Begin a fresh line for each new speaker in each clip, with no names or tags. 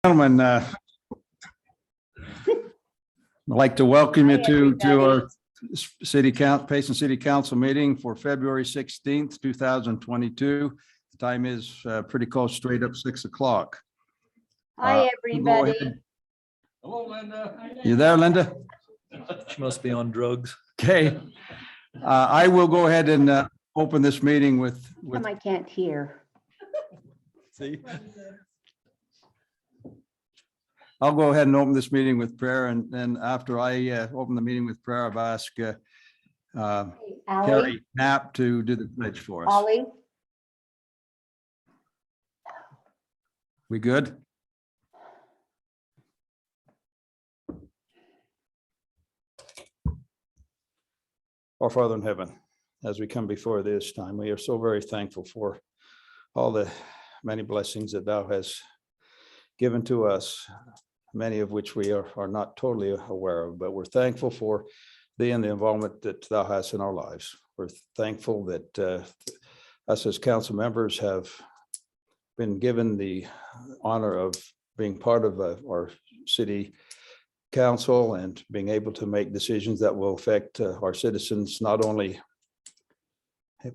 Gentlemen, I'd like to welcome you to our Payson City Council meeting for February 16th, 2022. The time is pretty close, straight up 6 o'clock.
Hi, everybody.
Hello, Linda.
You there, Linda?
She must be on drugs.
Okay. I will go ahead and open this meeting with.
I can't hear.
See?
I'll go ahead and open this meeting with prayer, and then after I open the meeting with prayer, I've asked
Ollie,
Carrie Knapp to do the pledge for us.
Ollie,
We good? Our Father in heaven, as we come before this time, we are so very thankful for all the many blessings that thou hast given to us, many of which we are not totally aware of, but we're thankful for thee and the involvement that thou hast in our lives. We're thankful that us as council members have been given the honor of being part of our city council and being able to make decisions that will affect our citizens, not only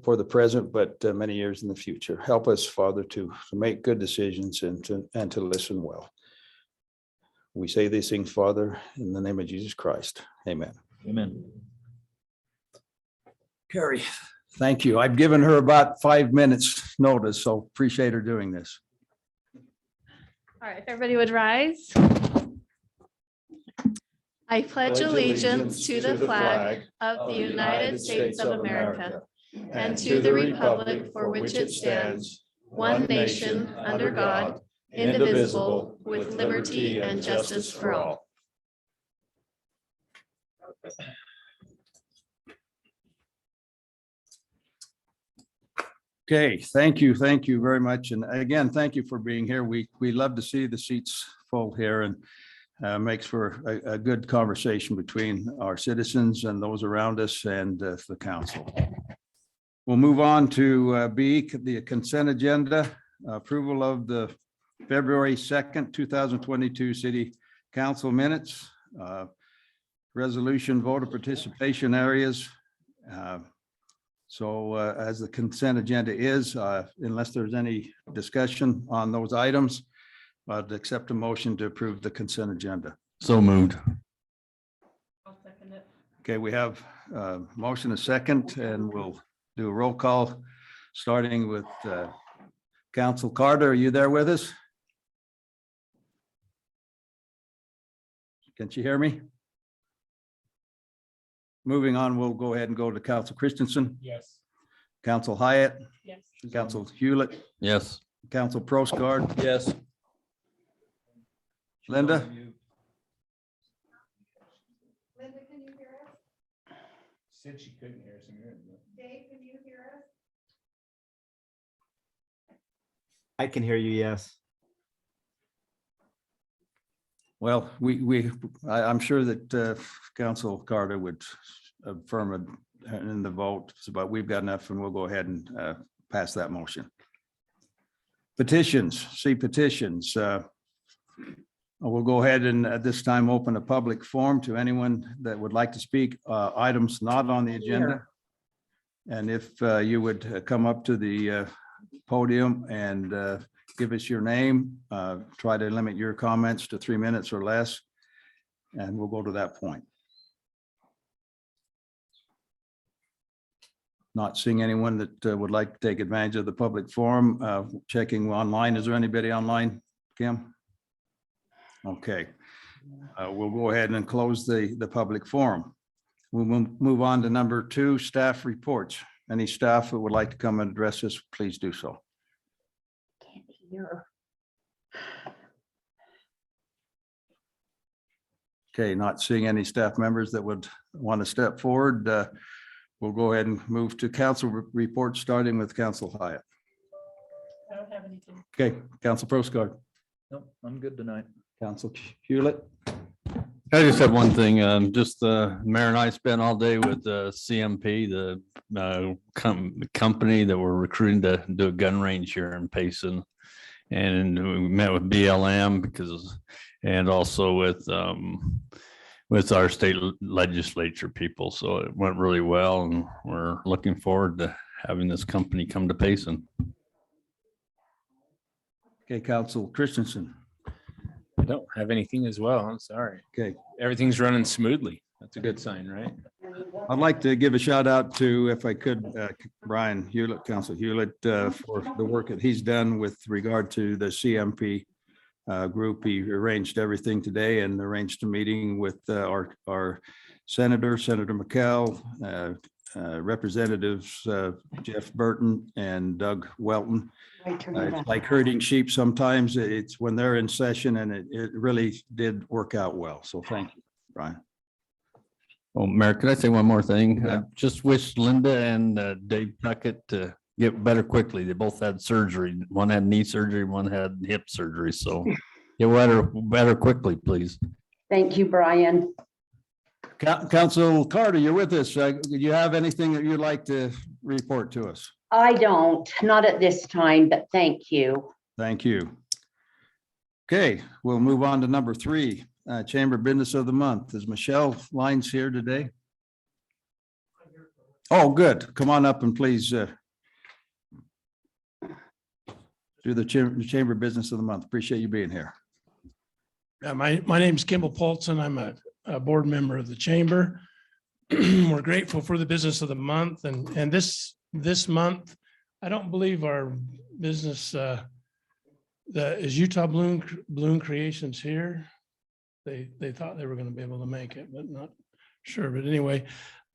for the present, but many years in the future. Help us, Father, to make good decisions and to listen well. We say these things, Father, in the name of Jesus Christ. Amen.
Amen.
Carrie, thank you. I've given her about 5 minutes notice, so appreciate her doing this.
All right, if everybody would rise. I pledge allegiance to the flag of the United States of America and to the republic for which it stands, one nation, under God, indivisible, with liberty and justice for all.
Okay, thank you very much. And again, thank you for being here. We love to see the seats full here, and makes for a good conversation between our citizens and those around us and the council. We'll move on to B, the consent agenda, approval of the February 2nd, 2022 City Council minutes, resolution voter participation areas. So as the consent agenda is, unless there's any discussion on those items, I'd accept a motion to approve the consent agenda.
So moved.
I'll second it.
Okay, we have a motion, a second, and we'll do a roll call, starting with Council Carter. Are you there with us? Can you hear me? Moving on, we'll go ahead and go to Council Christensen,
Yes.
Council Hyatt,
Yes.
Council Hewlett,
Yes.
Council Prosgaard,
Yes.
Linda?
Linda, can you hear us?
Said she couldn't hear us.
Dave, can you hear us?
I can hear you, yes.
Well, I'm sure that Council Carter would affirm it in the vote, but we've got enough, and we'll go ahead and pass that motion. Petitions, petitions. We'll go ahead and at this time open a public forum to anyone that would like to speak, items not on the agenda. And if you would come up to the podium and give us your name, try to limit your comments to 3 minutes or less, and we'll go to that point. Not seeing anyone that would like to take advantage of the public forum. Checking online. Is there anybody online, Kim? Okay. We'll go ahead and close the public forum. We'll move on to number 2, staff reports. Any staff who would like to come and address us, please do so.
Can't hear.
Okay, not seeing any staff members that would want to step forward. We'll go ahead and move to council reports, starting with Council Hyatt.
I don't have anything.
Okay, Council Prosgaard,
Nope, I'm good tonight.
Council Hewlett.
I just had one thing, just the mayor and I spent all day with CMP, the company that we're recruiting to do a gun range here in Payson. And we met with BLM and also with our state legislature people. So it went really well, and we're looking forward to having this company come to Payson.
Okay, Council Christensen.
I don't have anything as well. I'm sorry.
Okay.
Everything's running smoothly. That's a good sign, right?
I'd like to give a shout out to, if I could, Brian Hewlett, Council Hewlett, for the work that he's done with regard to the CMP group. He arranged everything today and arranged a meeting with our Senator McCall, Representatives Jeff Burton and Doug Welton. It's like herding sheep sometimes. It's when they're in session, and it really did work out well. So thank you, Brian.
Oh, Mayor, could I say one more thing? I
Yeah.
just wish Linda and Dave Puckett to get better quickly. They both had surgery. One had knee surgery, one had hip surgery. So get better quickly, please.
Thank you, Brian.
Council Carter, you're with us. Do you have anything that you'd like to report to us?
I don't, not at this time, but thank you.
Thank you. Okay, we'll move on to number 3, Chamber Business of the Month. Is Michelle Lines here today? Oh, good. Come on up and please do the Chamber Business of the Month. Appreciate you being here.
My name's Kimball Paulson. I'm a board member of the chamber. We're grateful for the business of the month, and this month, I don't believe our business is Utah Balloon Creations here. They thought they were going to be able to make it, but not sure. But anyway,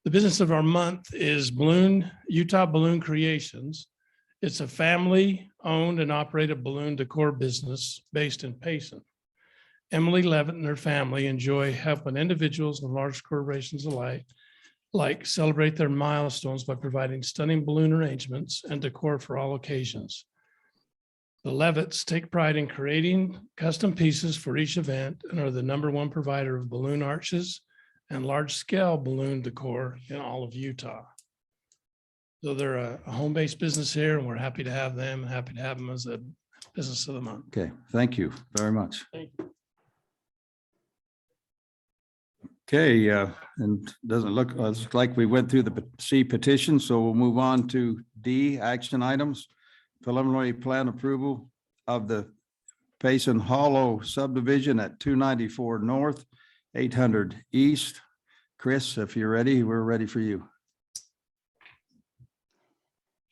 the business of our month is Utah Balloon Creations. It's a family-owned and operated balloon decor business based in Payson. Emily Levitt and her family enjoy helping individuals and large corporations alike celebrate their milestones by providing stunning balloon arrangements and decor for all occasions. The Levitts take pride in creating custom pieces for each event and are the #1 provider of balloon arches and large-scale balloon decor in all of Utah. So they're a home-based business here, and we're happy to have them, as a business of the month.
Okay, thank you very much.
Thank you.
Okay, and doesn't look like we went through the C petition, so we'll move on to D, action items. Preliminary plan approval of the Payson Hollow subdivision at 294 North, 800 East. Chris, if you're ready, we're ready for you.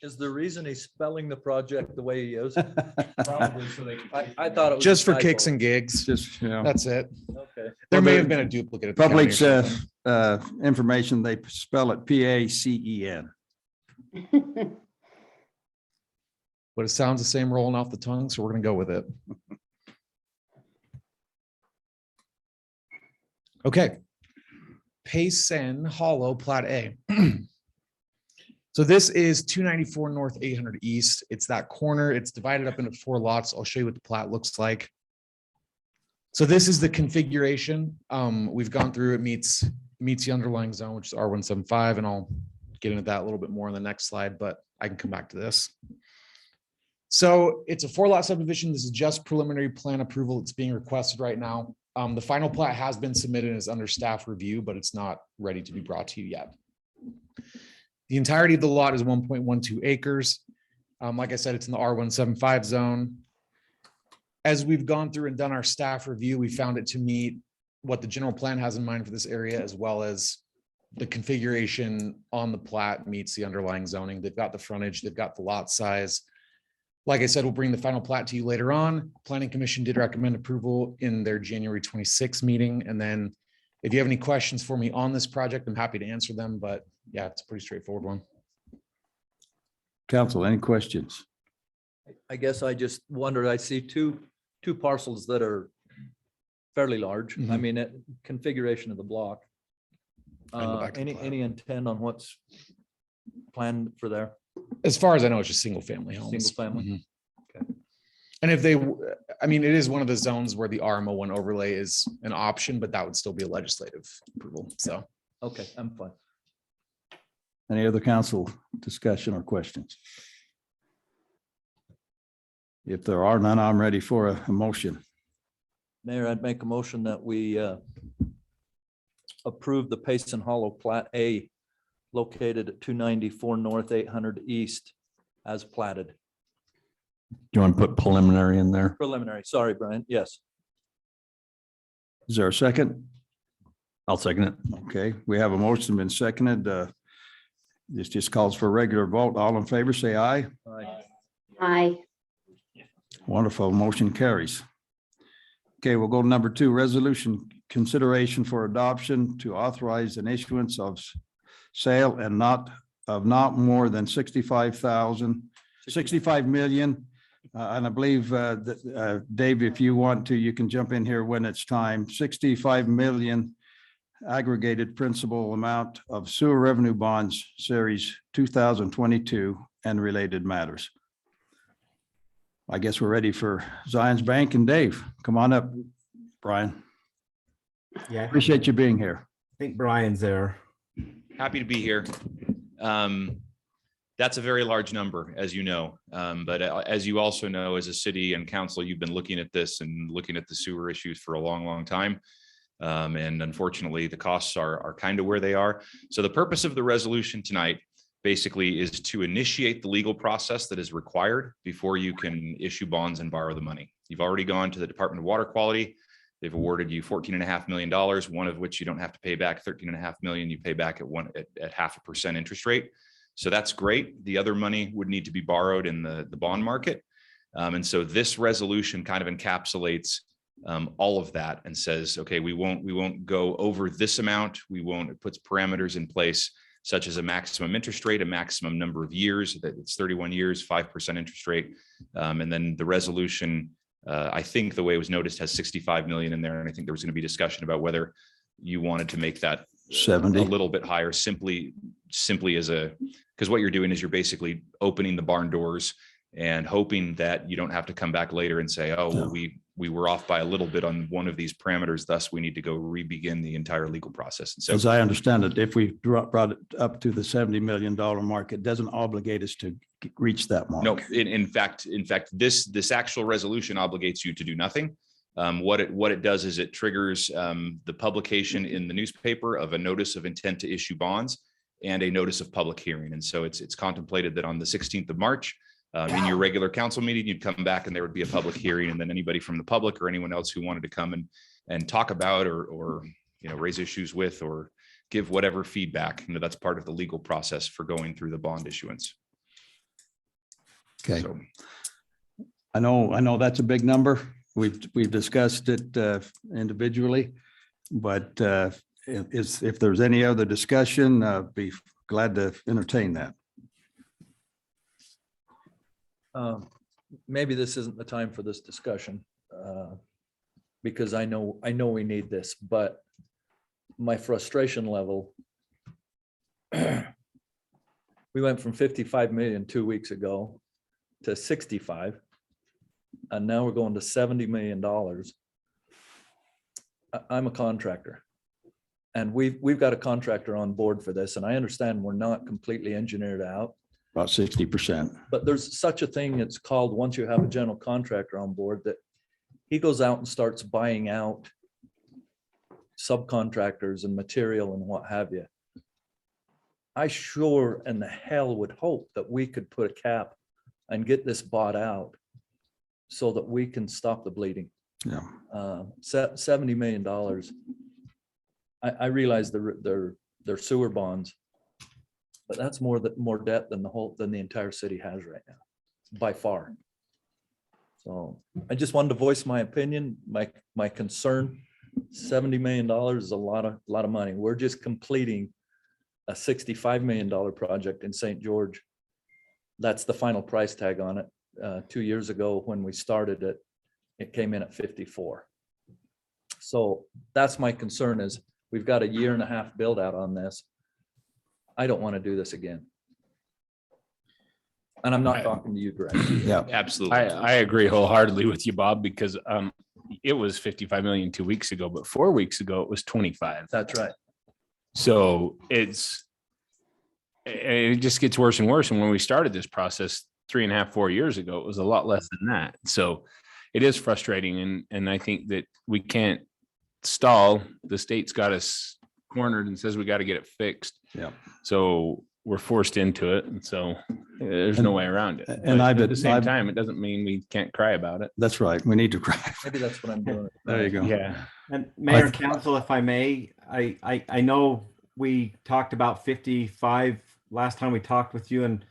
Is the reason he's spelling the project the way he is?
Probably so they can.
I thought it was.
Just
a
for
typo.
kicks and gigs.
Just, you know,
That's it.
Okay.
There may
the
have been a duplicate. at the county or
public's
something.
information, they spell it Pacen.
But it sounds the same rolling off the tongue, so we're gonna go with it. Okay. Payson Hollow Plat A. So this is 294 North, 800 East. It's that corner. It's divided up into 4 lots. I'll show you what the plat looks like. So this is the configuration. We've gone through, it meets the underlying zone, which is R175, and I'll get into that a little bit more on the next slide, but I can come back to this. So it's a 4-lot subdivision. This is just preliminary plan approval. It's being requested right now. The final plat has been submitted and is under staff review, but it's not ready to be brought to you yet. The entirety of the lot is 1.12 acres. Like I said, it's in the R175 zone. As we've gone through and done our staff review, we found it to meet what the general plan has in mind for this area, as well as the configuration on the plat meets the underlying zoning. They've got the frontage, they've got the lot size. Like I said, we'll bring the final plat to you later on. Planning Commission did recommend approval in their January 26th meeting. And then if you have any questions for me on this project, I'm happy to answer them, but yeah, it's a pretty straightforward one.
Council, any questions?
I guess I just wondered, I see two parcels that are fairly large. I
Mhm.
mean, configuration of the block.
I can go back to the plat.
Any intent on what's planned for there?
As far as I know, it's just single family homes.
Single family?
Mhm.
Okay.
And if they, I mean, it is one of the zones where the RMO1 overlay is an option, but that would still be a legislative approval. So.
Okay, I'm fine.
Any other council discussion or questions? If there are none, I'm ready for a motion.
Mayor, I'd make a motion that we approve the Payson Hollow Plat A located at 294 North 800 East as platted.
Do you want to put preliminary in there?
Preliminary, sorry, Brian. Yes.
Is there a second?
I'll second it.
Okay, we have a motion been seconded. This just calls for a regular vote. All in favor, say aye.
Aye.
Aye.
Wonderful, motion carries. Okay, we'll go to number 2, resolution consideration for adoption to authorize an issuance of sale and not more than 65 million. And I believe that Dave, if you want to, you can jump in here when it's time. 65 million aggregated principal amount of sewer revenue bonds, series 2022 and related matters. I guess we're ready for Zions Bank, and Dave, come on up, Brian.
Yeah, I
Appreciate you being here.
think Brian's there.
Happy to be here. That's a very large number, as you know. But as you also know, as a city and council, you've been looking at this and looking at the sewer issues for a long, long time. And unfortunately, the costs are kind of where they are. So the purpose of the resolution tonight basically is to initiate the legal process that is required before you can issue bonds and borrow the money. You've already gone to the Department of Water Quality. They've awarded you $14.5 million, one of which you don't have to pay back. 13.5 million you pay back at 0.5% interest rate. So that's great. The other money would need to be borrowed in the bond market. And so this resolution kind of encapsulates all of that and says, okay, we won't go over this amount. It puts parameters in place such as a maximum interest rate, a maximum number of years, that it's 31 years, 5% interest rate. And then the resolution, I think the way it was noticed, has 65 million in there. And I think there was going to be discussion about whether you wanted to make that
70.
a little bit higher, simply as because what you're doing is you're basically opening the barn doors and hoping that you don't have to come back later and say, oh, well, we were off by a little bit on one of these parameters, thus we need to go re-begin the entire legal process. And so,
As I understand it, if we brought it up to the $70 million mark, it doesn't obligate us to reach that mark.
no, in fact, this actual resolution obligates you to do nothing. What it does is it triggers the publication in the newspaper of a notice of intent to issue bonds and a notice of public hearing. And so it's contemplated that on the 16th of March, in your regular council meeting, you'd come back and there would be a public hearing, and then anybody from the public or anyone else who wanted to come and talk about or raise issues with or give whatever feedback, that's part of the legal process for going through the bond issuance.
Okay.
So,
I know that's a big number. We've discussed it individually, but if there's any other discussion, be glad to entertain that.
Maybe this isn't the time for this discussion, because I know we need this, but my frustration level, we went from 55 million 2 weeks ago to 65, and now we're going to $70 million. I'm a contractor, and we've got a contractor on board for this, and I understand we're not completely engineered out.
About 60%.
But there's such a thing, it's called, once you have a general contractor on board, that he goes out and starts buying out subcontractors and material and what have you. I sure in the hell would hope that we could put a cap and get this bought out so that we can stop the bleeding.
Yeah.
$70 million. I realize they're sewer bonds, but that's more debt than the entire city has right now, by far. So I just wanted to voice my opinion, my concern. $70 million is a lot of money. We're just completing a $65 million project in St. George. That's the final price tag on it. 2 years ago, when we started it, it came in at 54. So that's my concern, is we've got a 1.5 year build out on this. I don't want to do this again. And I'm not talking to you directly.
Yeah.
absolutely.
I agree wholeheartedly with you, Bob, because it was 55 million 2 weeks ago, but 4 weeks ago it was 25.
That's right.
So it just gets worse and worse. And when we started this process 3.5, 4 years ago, it was a lot less than that. So it is frustrating. And I think that we can't stall. The state's got us cornered and says we got to get it fixed.
Yeah.
So we're forced into it. And so there's no way around it.
and
But
I've
at
been-
the same
I've-
time, it doesn't mean we can't cry about it.
That's right. We need to cry.
Maybe that's what I'm doing.
There you go.
Yeah.
And Mayor and Council, if I may, I know we talked about 55 last time we talked with you, and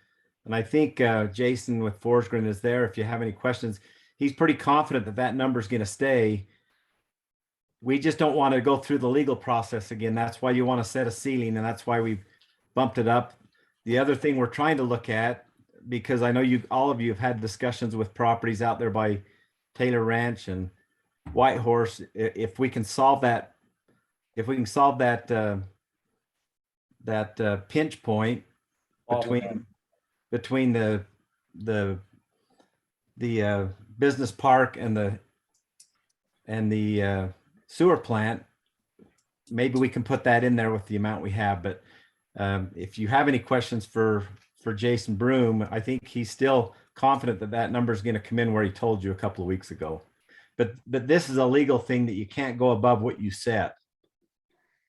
I think Jason with Forsgren is there. If you have any questions, he's pretty confident that that number is going to stay. We just don't want to go through the legal process again. That's why you want to set a ceiling, and that's why we've bumped it up. The other thing we're trying to look at, because I know all of you have had discussions with properties out there by Taylor Ranch and Whitehorse, if we can solve that, that pinch point between the business park and the sewer plant, maybe we can put that in there with the amount we have. But if you have any questions for Jason Broom, I think he's still confident that that number is going to come in where he told you a couple of weeks ago. But this is a legal thing that you can't go above what you set.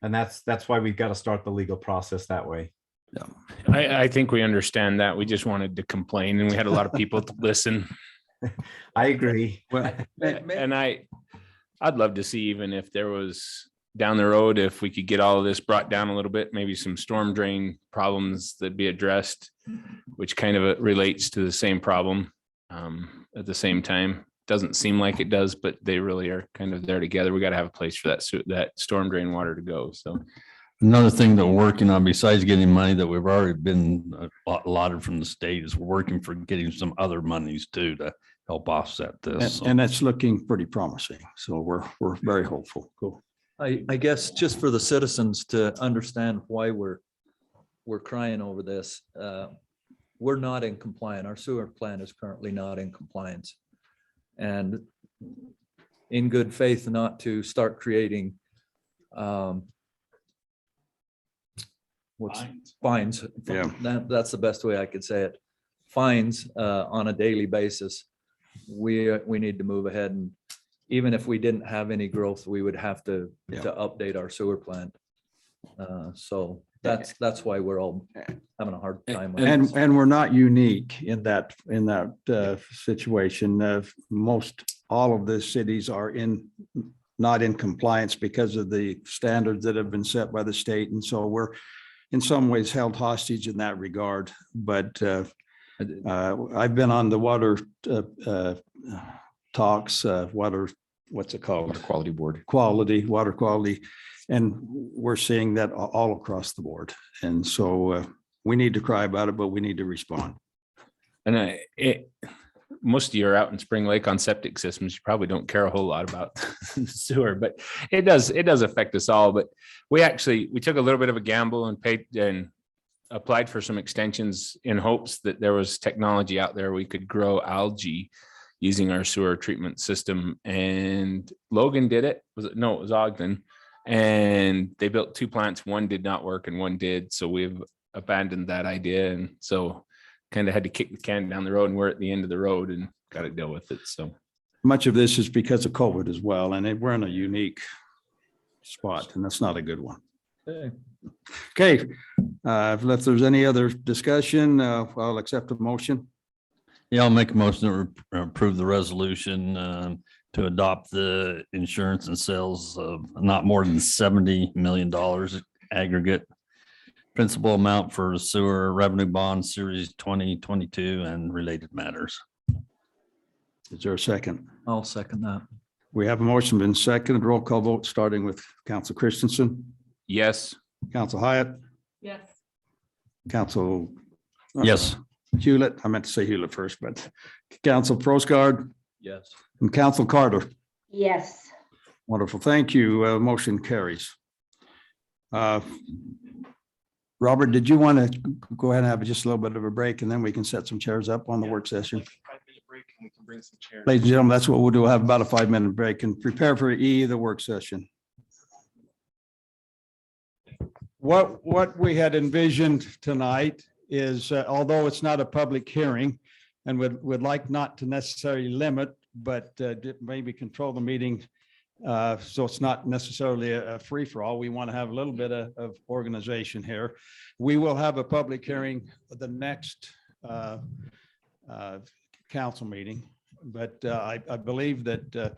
And that's why we've got to start the legal process that way.
I think we understand that. We just wanted to complain and we had a lot of people to listen.
I agree.
Well,
And I'd love to see, even if there was down the road, if we could get all of this brought down a little bit, maybe some storm drain problems that be addressed, which kind of relates to the same problem at the same time. Doesn't seem like it does, but they really are kind of there together. We got to have a place for that storm drain water to go. So
Another thing that we're working on, besides getting money that we've already been allotted from the state, is we're working for getting some other monies too to help offset this. So-
and that's looking pretty promising. So we're very hopeful. Cool.
I guess just for the citizens to understand why we're crying over this, we're not in compliance. Our sewer plant is currently not in compliance. And in good faith, not to start creating fines.
Yeah.
That's the best way I could say it. Fines on a daily basis. We need to move ahead, and even if we didn't have any growth, we would have to update our sewer plant. So that's why we're all having a hard time. with this.
And we're not unique in that situation. Most all of the cities are not in compliance because of the standards that have been set by the state. And so we're in some ways held hostage in that regard. But I've been on the water talks, what's it called?
Water Quality Board.
Water quality. And we're seeing that all across the board. And so we need to cry about it, but we need to respond.
And most of you are out in Spring Lake on septic systems. You probably don't care a whole lot about sewer, but it does affect us all. But we took a little bit of a gamble and paid and applied for some extensions in hopes that there was technology out there we could grow algae using our sewer treatment system. And Logan did it. It was Ogden. And they built 2 plants. One did not work and one did. So we've abandoned that idea. And so kind of had to kick the can down the road, and we're at the end of the road and got to deal with it. So
Much of this is because of COVID as well. And we're in a unique spot, and that's not a good one. Okay, if there's any other discussion, I'll accept a motion.
Yeah, I'll make a motion to approve the resolution to adopt the insurance and sales of not more than $70 million aggregate principal amount for sewer revenue bond series 2022 and related matters.
Is there a second?
I'll second that.
We have a motion been seconded. Roll call vote, starting with Council Christensen,
yes.
Council Hyatt,
Yes.
Council.
Yes.
Hewlett, I meant to say Hewlett first, but Council Prosgaard
Yes.
and Council Carter.
Yes.
Wonderful. Thank you. Motion carries. Robert, did you want to go ahead and have just a little bit of a break, and then we can set some chairs up on the work session?
5-minute break and we can bring some chairs.
Ladies and gentlemen, that's what we'll do. We'll have about a 5-minute break and prepare for the work session. What we had envisioned tonight is, although it's not a public hearing, and would like not to necessarily limit, but maybe control the meeting. So it's not necessarily a free-for-all. We want to have a little bit of organization here. We will have a public hearing the next council meeting, but I believe that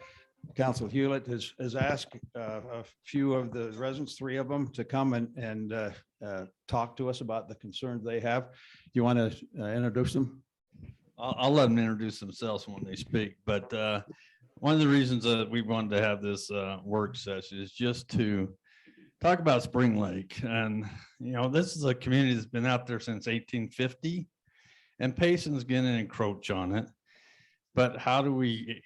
Council Hewlett has asked a few of the residents, 3 of them, to come and talk to us about the concerns they have. You want to introduce them?
I'll let them introduce themselves when they speak, but one of the reasons that we wanted to have this work session is just to talk about Spring Lake. And, you know, this is a community that's been out there since 1850, and Payson's going to encroach on it. But how do we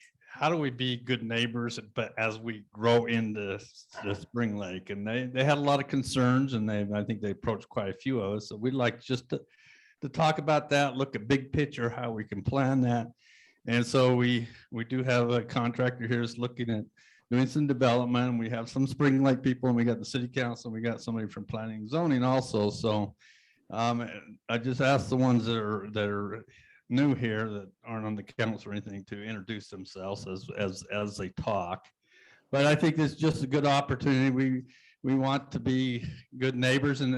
be good neighbors, but as we grow into the Spring Lake? And they had a lot of concerns, and I think they approached quite a few of us. So we'd like just to talk about that, look at big picture, how we can plan that. And so we do have a contractor here is looking at doing some development. We have some Spring Lake people, and we got the city council, we got somebody from planning and zoning also. So I just asked the ones that are new here that aren't on the council or anything to introduce themselves as they talk. But I think it's just a good opportunity. We want to be good neighbors, and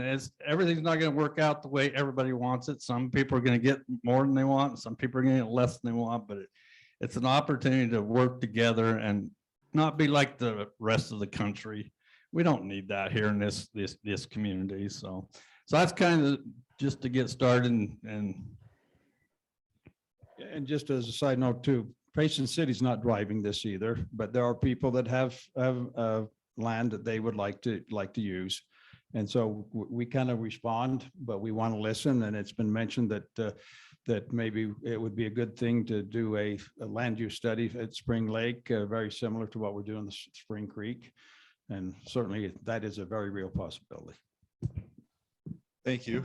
everything's not going to work out the way everybody wants it. Some people are going to get more than they want, and some people are going to get less than they want, but it's an opportunity to work together and not be like the rest of the country. We don't need that here in this community. So that's kind of just to get started.
And just as a side note too, Payson City's not driving this either, but there are people that have land that they would like to use. And so we kind of respond, but we want to listen. And it's been mentioned that maybe it would be a good thing to do a land use study at Spring Lake, very similar to what we're doing in Spring Creek. And certainly that is a very real possibility.
Thank you.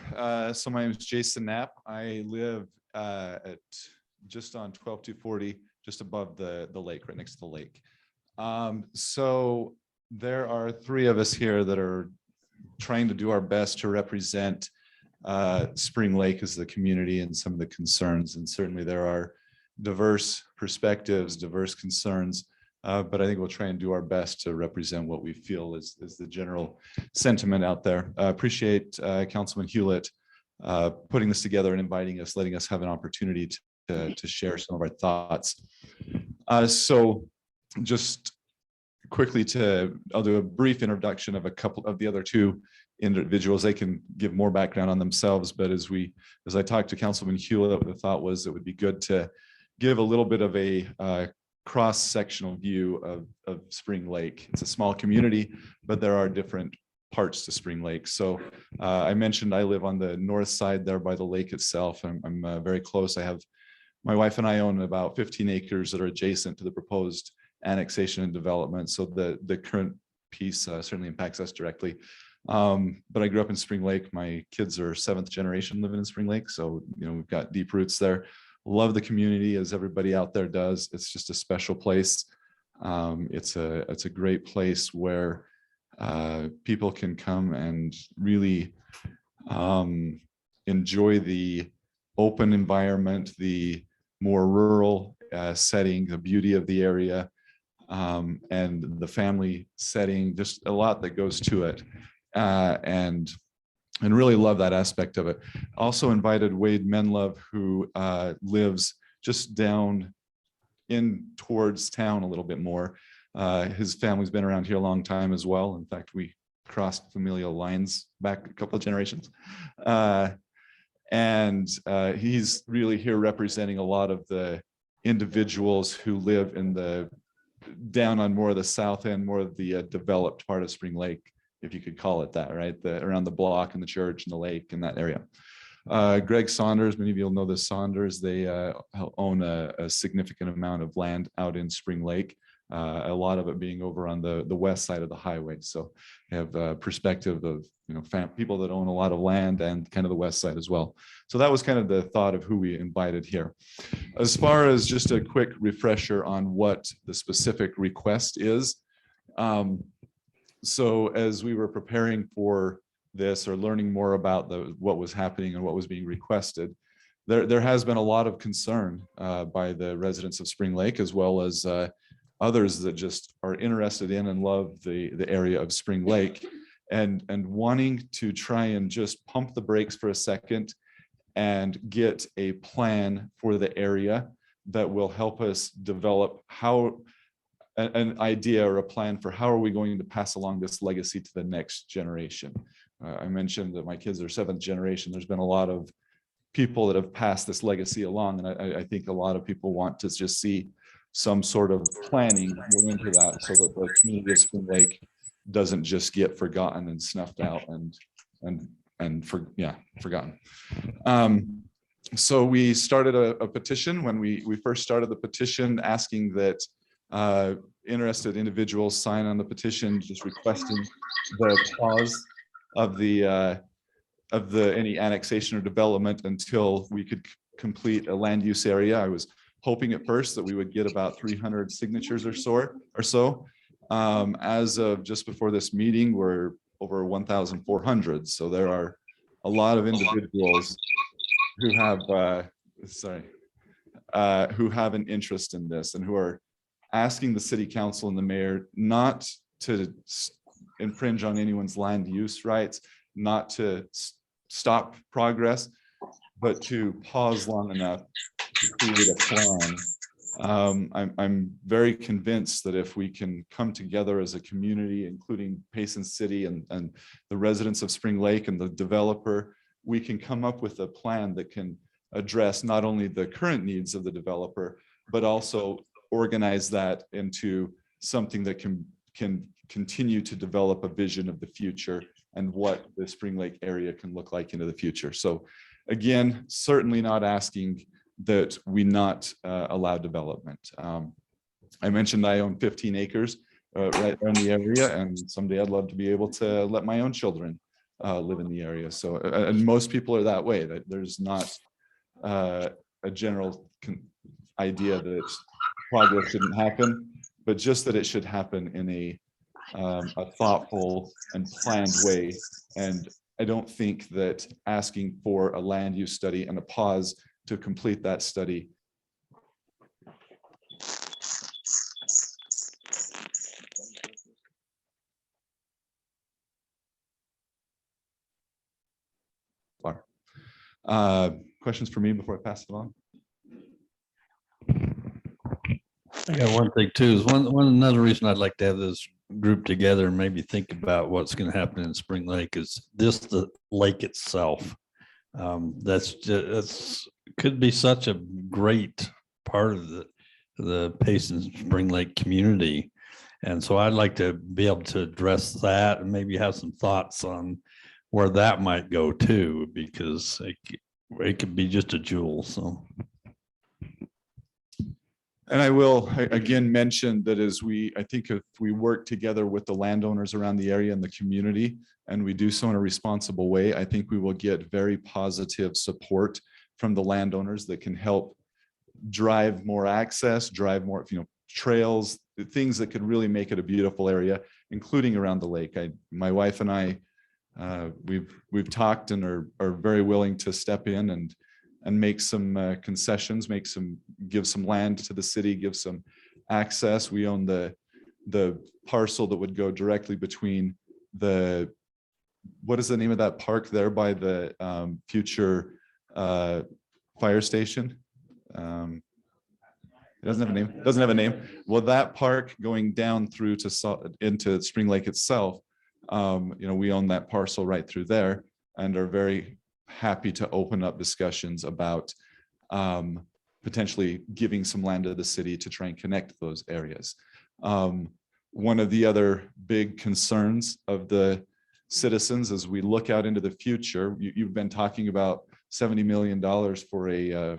So my name is Jason Knapp. I live at just on 12240, just above the lake, right next to the lake. So there are 3 of us here that are trying to do our best to represent Spring Lake as the community and some of the concerns. And certainly there are diverse perspectives, diverse concerns, but I think we'll try and do our best to represent what we feel is the general sentiment out there. Appreciate Councilman Hewlett putting this together and inviting us, letting us have an opportunity to share some of our thoughts. So just quickly I'll do a brief introduction of a couple of the other 2 individuals. They can give more background on themselves, but as I talked to Councilman Hewlett, the thought was it would be good to give a little bit of a cross-sectional view of Spring Lake. It's a small community, but there are different parts to Spring Lake. So I mentioned I live on the north side there by the lake itself. I'm very close. My wife and I own about 15 acres that are adjacent to the proposed annexation and development. So the current piece certainly impacts us directly. But I grew up in Spring Lake. My kids are 7th generation living in Spring Lake. So, you know, we've got deep roots there. Love the community as everybody out there does. It's just a special place. It's a great place where people can come and really enjoy the open environment, the more rural setting, the beauty of the area, and the family setting, just a lot that goes to it. And really love that aspect of it. Also invited Wade Menlove, who lives just down in towards town a little bit more. His family's been around here a long time as well. In fact, we crossed familial lines back a couple of generations. And he's really here representing a lot of the individuals who live in down on more of the south end, more of the developed part of Spring Lake, if you could call it that, right? Around the block and the church and the lake and that area. Greg Saunders, many of you will know the Saunders. They own a significant amount of land out in Spring Lake, a lot of it being over on the west side of the highway. So they have a perspective of, you know, people that own a lot of land and kind of the west side as well. So that was kind of the thought of who we invited here. As far as just a quick refresher on what the specific request is. So as we were preparing for this or learning more about what was happening and what was being requested, there has been a lot of concern by the residents of Spring Lake, as well as others that just are interested in and love the area of Spring Lake, and wanting to try and just pump the brakes for a second and get a plan for the area that will help us develop an idea or a plan for how are we going to pass along this legacy to the next generation. I mentioned that my kids are 7th generation. There's been a lot of people that have passed this legacy along, and I think a lot of people want to just see some sort of planning go into that, so that the community of Spring Lake doesn't just get forgotten and snuffed out forgotten. So we started a petition. When we first started the petition, asking that interested individuals sign on the petition, just requesting the pause of any annexation or development until we could complete a land use area. I was hoping at first that we would get about 300 signatures or so. As of just before this meeting, we're over 1,400. So there are a lot of individuals who have who have an interest in this, and who are asking the city council and the mayor not to infringe on anyone's land use rights, not to stop progress, but to pause long enough to create a plan. I'm very convinced that if we can come together as a community, including Payson City and the residents of Spring Lake and the developer, we can come up with a plan that can address not only the current needs of the developer, but also organize that into something that can continue to develop a vision of the future and what the Spring Lake area can look like into the future. So again, certainly not asking that we not allow development. I mentioned I own 15 acres right around the area, and someday I'd love to be able to let my own children live in the area. So, and most people are that way, that there's not a general idea that progress shouldn't happen, but just that it should happen in a thoughtful and planned way. And I don't think that asking for a land use study and a pause to complete that study questions for me before I pass it on?
I got one thing too, is another reason I'd like to have this group together and maybe think about what's going to happen in Spring Lake is just the lake itself. That's could be such a great part of the Payson Spring Lake community. And so I'd like to be able to address that and maybe have some thoughts on where that might go too, because it could be just a jewel. So.
And I will again mention that I think if we work together with the landowners around the area and the community, and we do so in a responsible way, I think we will get very positive support from the landowners that can help drive more access, drive more, trails, things that could really make it a beautiful area, including around the lake. My wife and I, we've talked and are very willing to step in and make some concessions, give some land to the city, give some access. We own the parcel that would go directly between what is the name of that park there by the future fire station? It doesn't have a name. Well, that park going down through into Spring Lake itself, we own that parcel right through there and are very happy to open up discussions about potentially giving some land to the city to try and connect those areas. One of the other big concerns of the citizens as we look out into the future, you've been talking about $70 million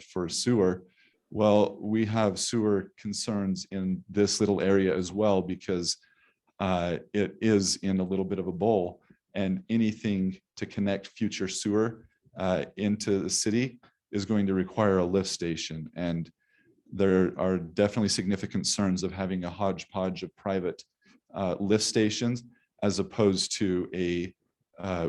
for sewer. Well, we have sewer concerns in this little area as well, because it is in a little bit of a bowl, and anything to connect future sewer into the city is going to require a lift station. And there are definitely significant concerns of having a hodgepodge of private lift stations as opposed to a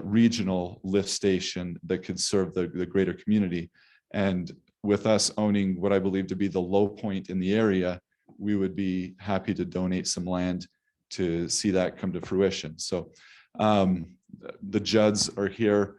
regional lift station that could serve the greater community. And with us owning what I believe to be the low point in the area, we would be happy to donate some land to see that come to fruition. So the Judds are here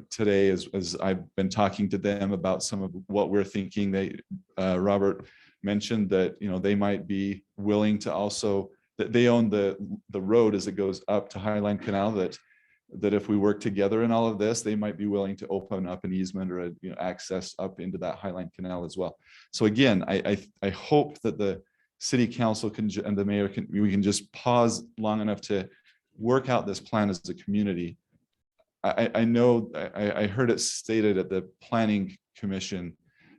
today as I've been talking to them about some of what we're thinking. Robert mentioned that, they might be willing to also, that they own the road as it goes up to Highline Canal, that if we work together in all of this, they might be willing to open up an easement or access up into that Highline Canal as well. So again, I hope that the city council and the mayor we can just pause long enough to work out this plan as a community. I know I heard it stated at the planning commission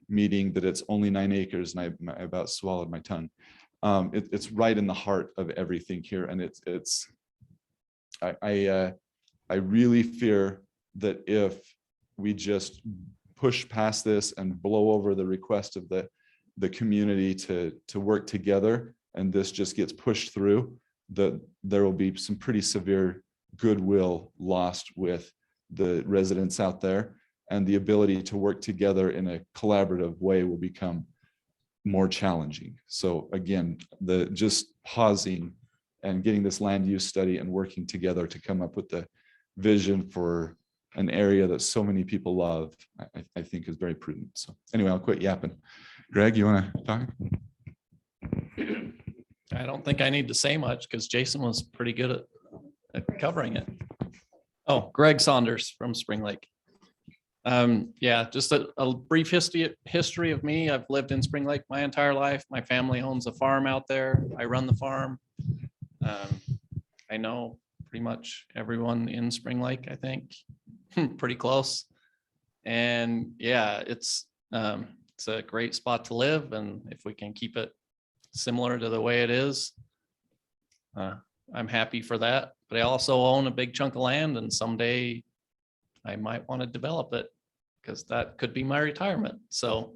meeting that it's only 9 acres, and I about swallowed my tongue. It's right in the heart of everything here, and I really fear that if we just push past this and blow over the request of the community to work together, and this just gets pushed through, that there will be some pretty severe goodwill lost with the residents out there, and the ability to work together in a collaborative way will become more challenging. So again, just pausing and getting this land use study and working together to come up with the vision for an area that so many people love, I think is very prudent. So anyway, I'll quit yapping. Greg, you want to talk?
I don't think I need to say much because Jason was pretty good at covering it. Oh, Greg Saunders from Spring Lake. Yeah, just a brief history of me. I've lived in Spring Lake my entire life. My family owns a farm out there. I run the farm. I know pretty much everyone in Spring Lake, I think, pretty close. And yeah, it's a great spot to live. And if we can keep it similar to the way it is, I'm happy for that. But I also own a big chunk of land, and someday I might want to develop it because that could be my retirement. So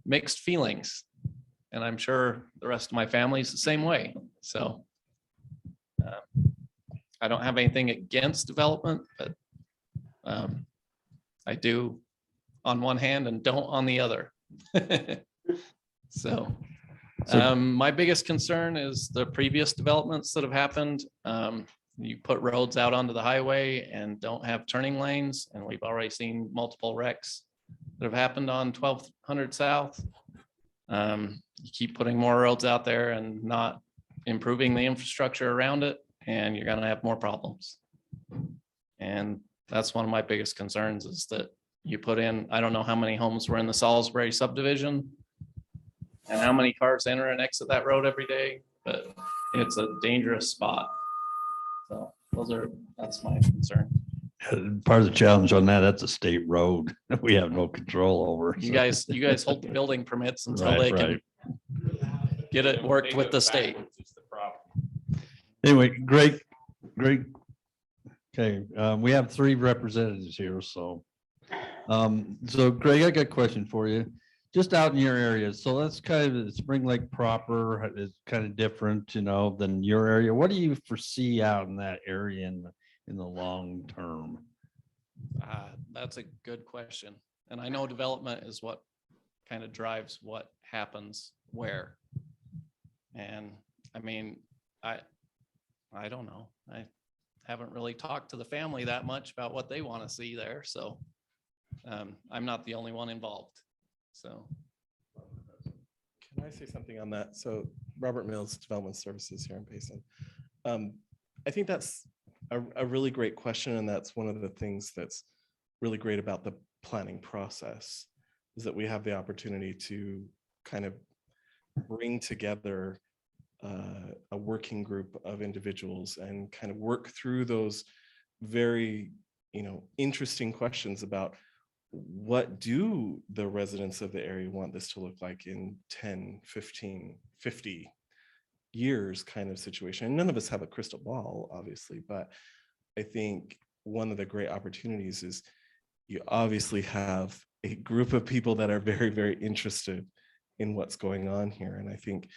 mixed feelings. And I'm sure the rest of my family is the same way. So I don't have anything against development, but I do on one hand and don't on the other. So my biggest concern is the previous developments that have happened. You put roads out onto the highway and don't have turning lanes. And we've already seen multiple wrecks that have happened on 1200 South. You keep putting more roads out there and not improving the infrastructure around it, and you're going to have more problems. And that's one of my biggest concerns, is that you put in, I don't know how many homes were in the Salisbury subdivision and how many cars enter and exit that road every day, but it's a dangerous spot. So that's my concern.
Part of the challenge on that's a state road that we have no control over.
You guys hold the building permits until they can get it worked with the state.
Anyway, great. Okay, we have 3 representatives here, so. So Greg, I got a question for you. Just out in your area, so that's kind of Spring Lake proper is kind of different, than your area. What do you foresee out in that area in the long term?
That's a good question. And I know development is what kind of drives what happens where. And I mean, I don't know. I haven't really talked to the family that much about what they want to see there. So I'm not the only one involved. So.
Can I say something on that? So Robert Mills, Development Services here in Payson. I think that's a really great question. And that's one of the things that's really great about the planning process, is that we have the opportunity to kind of bring together a working group of individuals and kind of work through those very, interesting questions about what do the residents of the area want this to look like in 10, 15, 50 years kind of situation. And none of us have a crystal ball, obviously, but I think one of the great opportunities is you obviously have a group of people that are very, very interested in what's going on here. And I think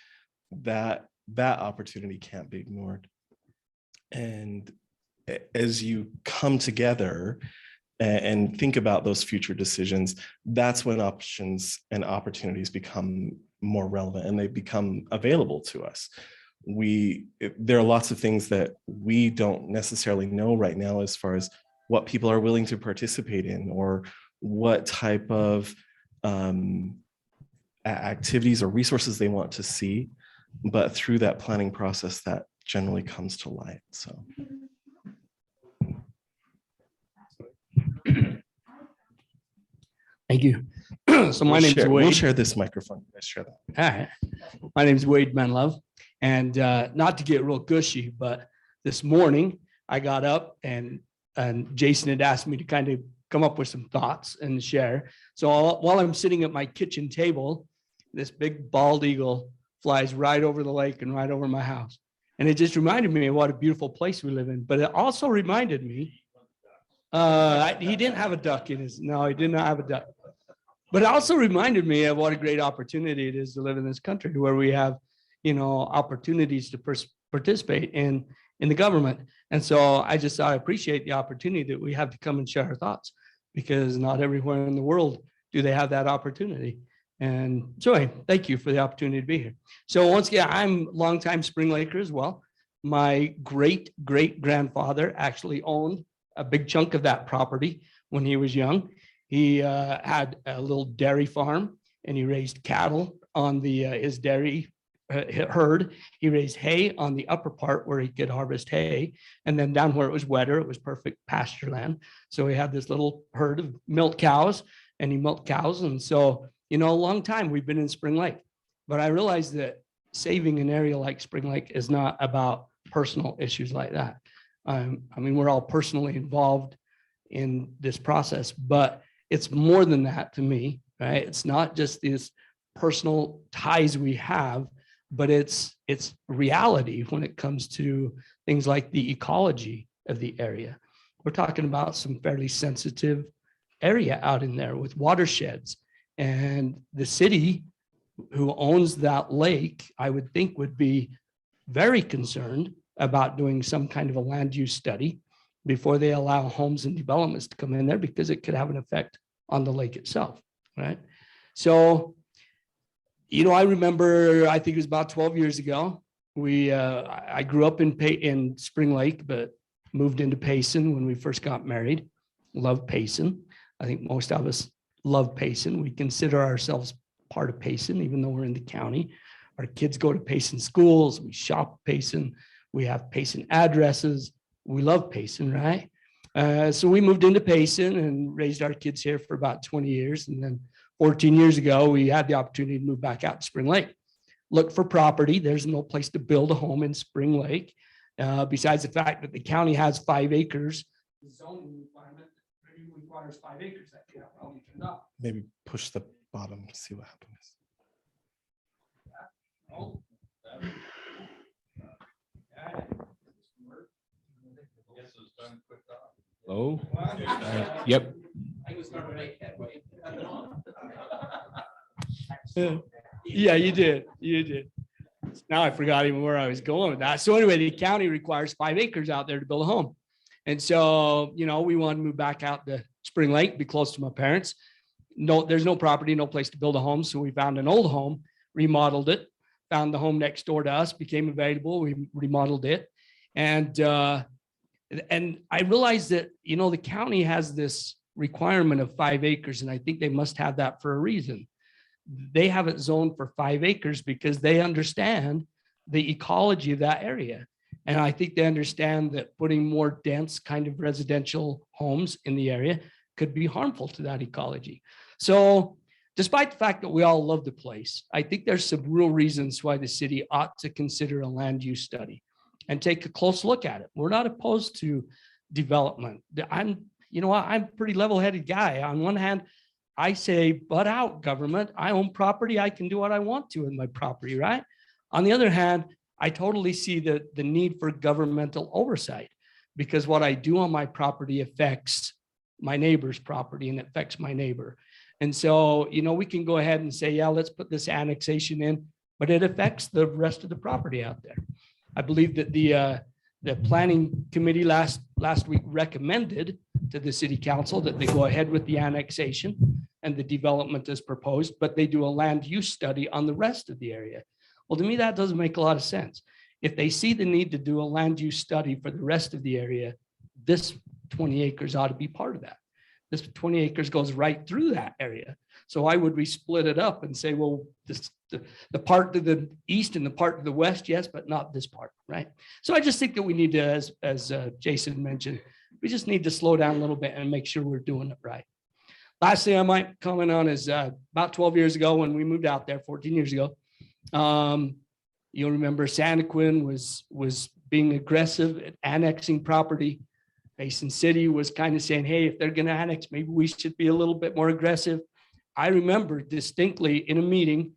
that opportunity can't be ignored. And as you come together, and think about those future decisions, that's when options and opportunities become more relevant and they become available to us. There are lots of things that we don't necessarily know right now as far as what people are willing to participate in or what type of activities or resources they want to see. But through that planning process, that generally comes to light. So.
Thank you. So my name's Wade.
We'll share this microphone. Let's share that.
All right. My name's Wade Menlove. And not to get real gushy, but this morning I got up and Jason had asked me to kind of come up with some thoughts and share. So while I'm sitting at my kitchen table, this big bald eagle flies right over the lake and right over my house. And it just reminded me of what a beautiful place we live in. But it also reminded me, he didn't have a duck in his, no, he did not have a duck. But it also reminded me of what a great opportunity it is to live in this country where we have, opportunities to participate in the government. And so I appreciate the opportunity that we have to come and share our thoughts, because not everywhere in the world do they have that opportunity. And so anyway, thank you for the opportunity to be here. So once again, I'm a longtime Spring Laker as well. My great grandfather actually owned a big chunk of that property when he was young. He had a little dairy farm and he raised cattle on his dairy herd. He raised hay on the upper part where he could harvest hay. And then down where it was wetter, it was perfect pasture land. So he had this little herd of milk cows and he milked cows. And so, a long time we've been in Spring Lake, but I realized that saving an area like Spring Lake is not about personal issues like that. We're all personally involved in this process, but it's more than that to me, right? It's not just these personal ties we have, but it's reality when it comes to things like the ecology of the area. We're talking about some fairly sensitive area out in there with watersheds, and the city who owns that lake, I would think, would be very concerned about doing some kind of a land use study before they allow homes and developments to come in there, because it could have an effect on the lake itself, right? So, I remember, I think it was about 12 years ago, I grew up in Spring Lake, but moved into Payson when we first got married. Love Payson. I think most of us love Payson. We consider ourselves part of Payson, even though we're in the county. Our kids go to Payson schools. We shop Payson. We have Payson addresses. We love Payson, right? So we moved into Payson and raised our kids here for about 20 years. And then 14 years ago, we had the opportunity to move back out to Spring Lake. Look for property. There's no place to build a home in Spring Lake. Besides the fact that the county has 5 acres, the zoning requirement requires 5 acres. That can probably turn off.
Maybe push the bottom to see what happens.
Oh, yep.
Yeah, you did. Now I forgot even where I was going with that. So anyway, the county requires 5 acres out there to build a home. And so, we wanted to move back out to Spring Lake, be close to my parents. No, there's no property, no place to build a home. So we found an old home, remodeled it, found the home next door to us, became available. We remodeled it. And I realized that, the county has this requirement of 5 acres, and I think they must have that for a reason. They have it zoned for 5 acres because they understand the ecology of that area. And I think they understand that putting more dense kind of residential homes in the area could be harmful to that ecology. So despite the fact that we all love the place, I think there's some real reasons why the city ought to consider a land use study and take a close look at it. We're not opposed to development. I'm a pretty level-headed guy. On one hand, I say, butt out, government. I own property. I can do what I want to in my property, right? On the other hand, I totally see the need for governmental oversight, because what I do on my property affects my neighbor's property and affects my neighbor. And so, we can go ahead and say, yeah, let's put this annexation in, but it affects the rest of the property out there. I believe that the planning committee last week recommended to the city council that they go ahead with the annexation and the development is proposed, but they do a land use study on the rest of the area. Well, to me, that doesn't make a lot of sense. If they see the need to do a land use study for the rest of the area, this 20 acres ought to be part of that. This 20 acres goes right through that area. So why would we split it up and say, well, the part to the east and the part to the west, yes, but not this part, right? So I just think that we need to, as Jason mentioned, we just need to slow down a little bit and make sure we're doing it right. Last thing I might comment on is about 12 years ago when we moved out there, 14 years ago, you'll remember Santaquin was being aggressive at annexing property. Payson City was kind of saying, hey, if they're going to annex, maybe we should be a little bit more aggressive. I remember distinctly in a meeting,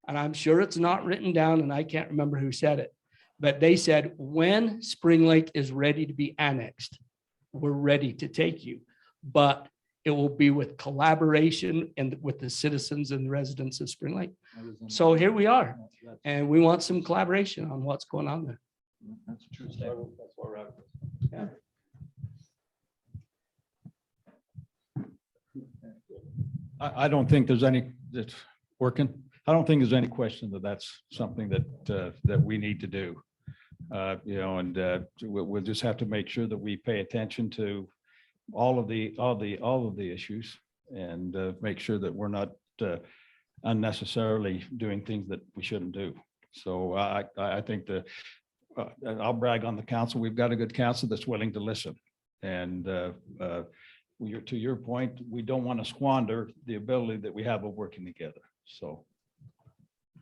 and I'm sure it's not written down and I can't remember who said it, but they said, when Spring Lake is ready to be annexed, we're ready to take you, but it will be with collaboration and with the citizens and the residents of Spring Lake. So here we are, and we want some collaboration on what's going on there.
That's a true statement. That's where we're at.
Yeah.
I don't think there's any, that's working. I don't think there's any question that that's something that we need to do. And we'll just have to make sure that we pay attention to all of the issues and make sure that we're not unnecessarily doing things that we shouldn't do. So I think I'll brag on the council. We've got a good council that's willing to listen. And to your point, we don't want to squander the ability that we have of working together. So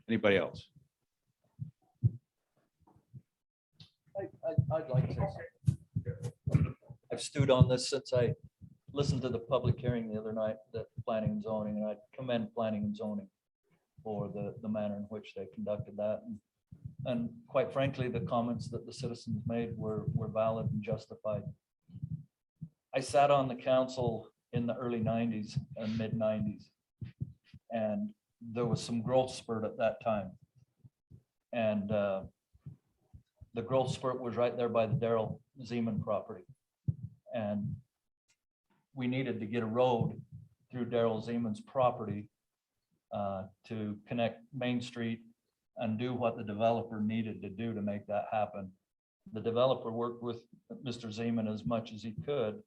anybody else?
I'd like to say something. I've stewed on this since I listened to the public hearing the other night, that planning and zoning, and I commend planning and zoning for the manner in which they conducted that. And quite frankly, the comments that the citizens made were valid and justified. I sat on the council in the early 90s and mid 90s, and there was some growth spurt at that time. And the growth spurt was right there by the Daryl Zeman property. And we needed to get a road through Daryl Zeman's property to connect Main Street and do what the developer needed to do to make that happen. The developer worked with Mr. Zeman as much as he could.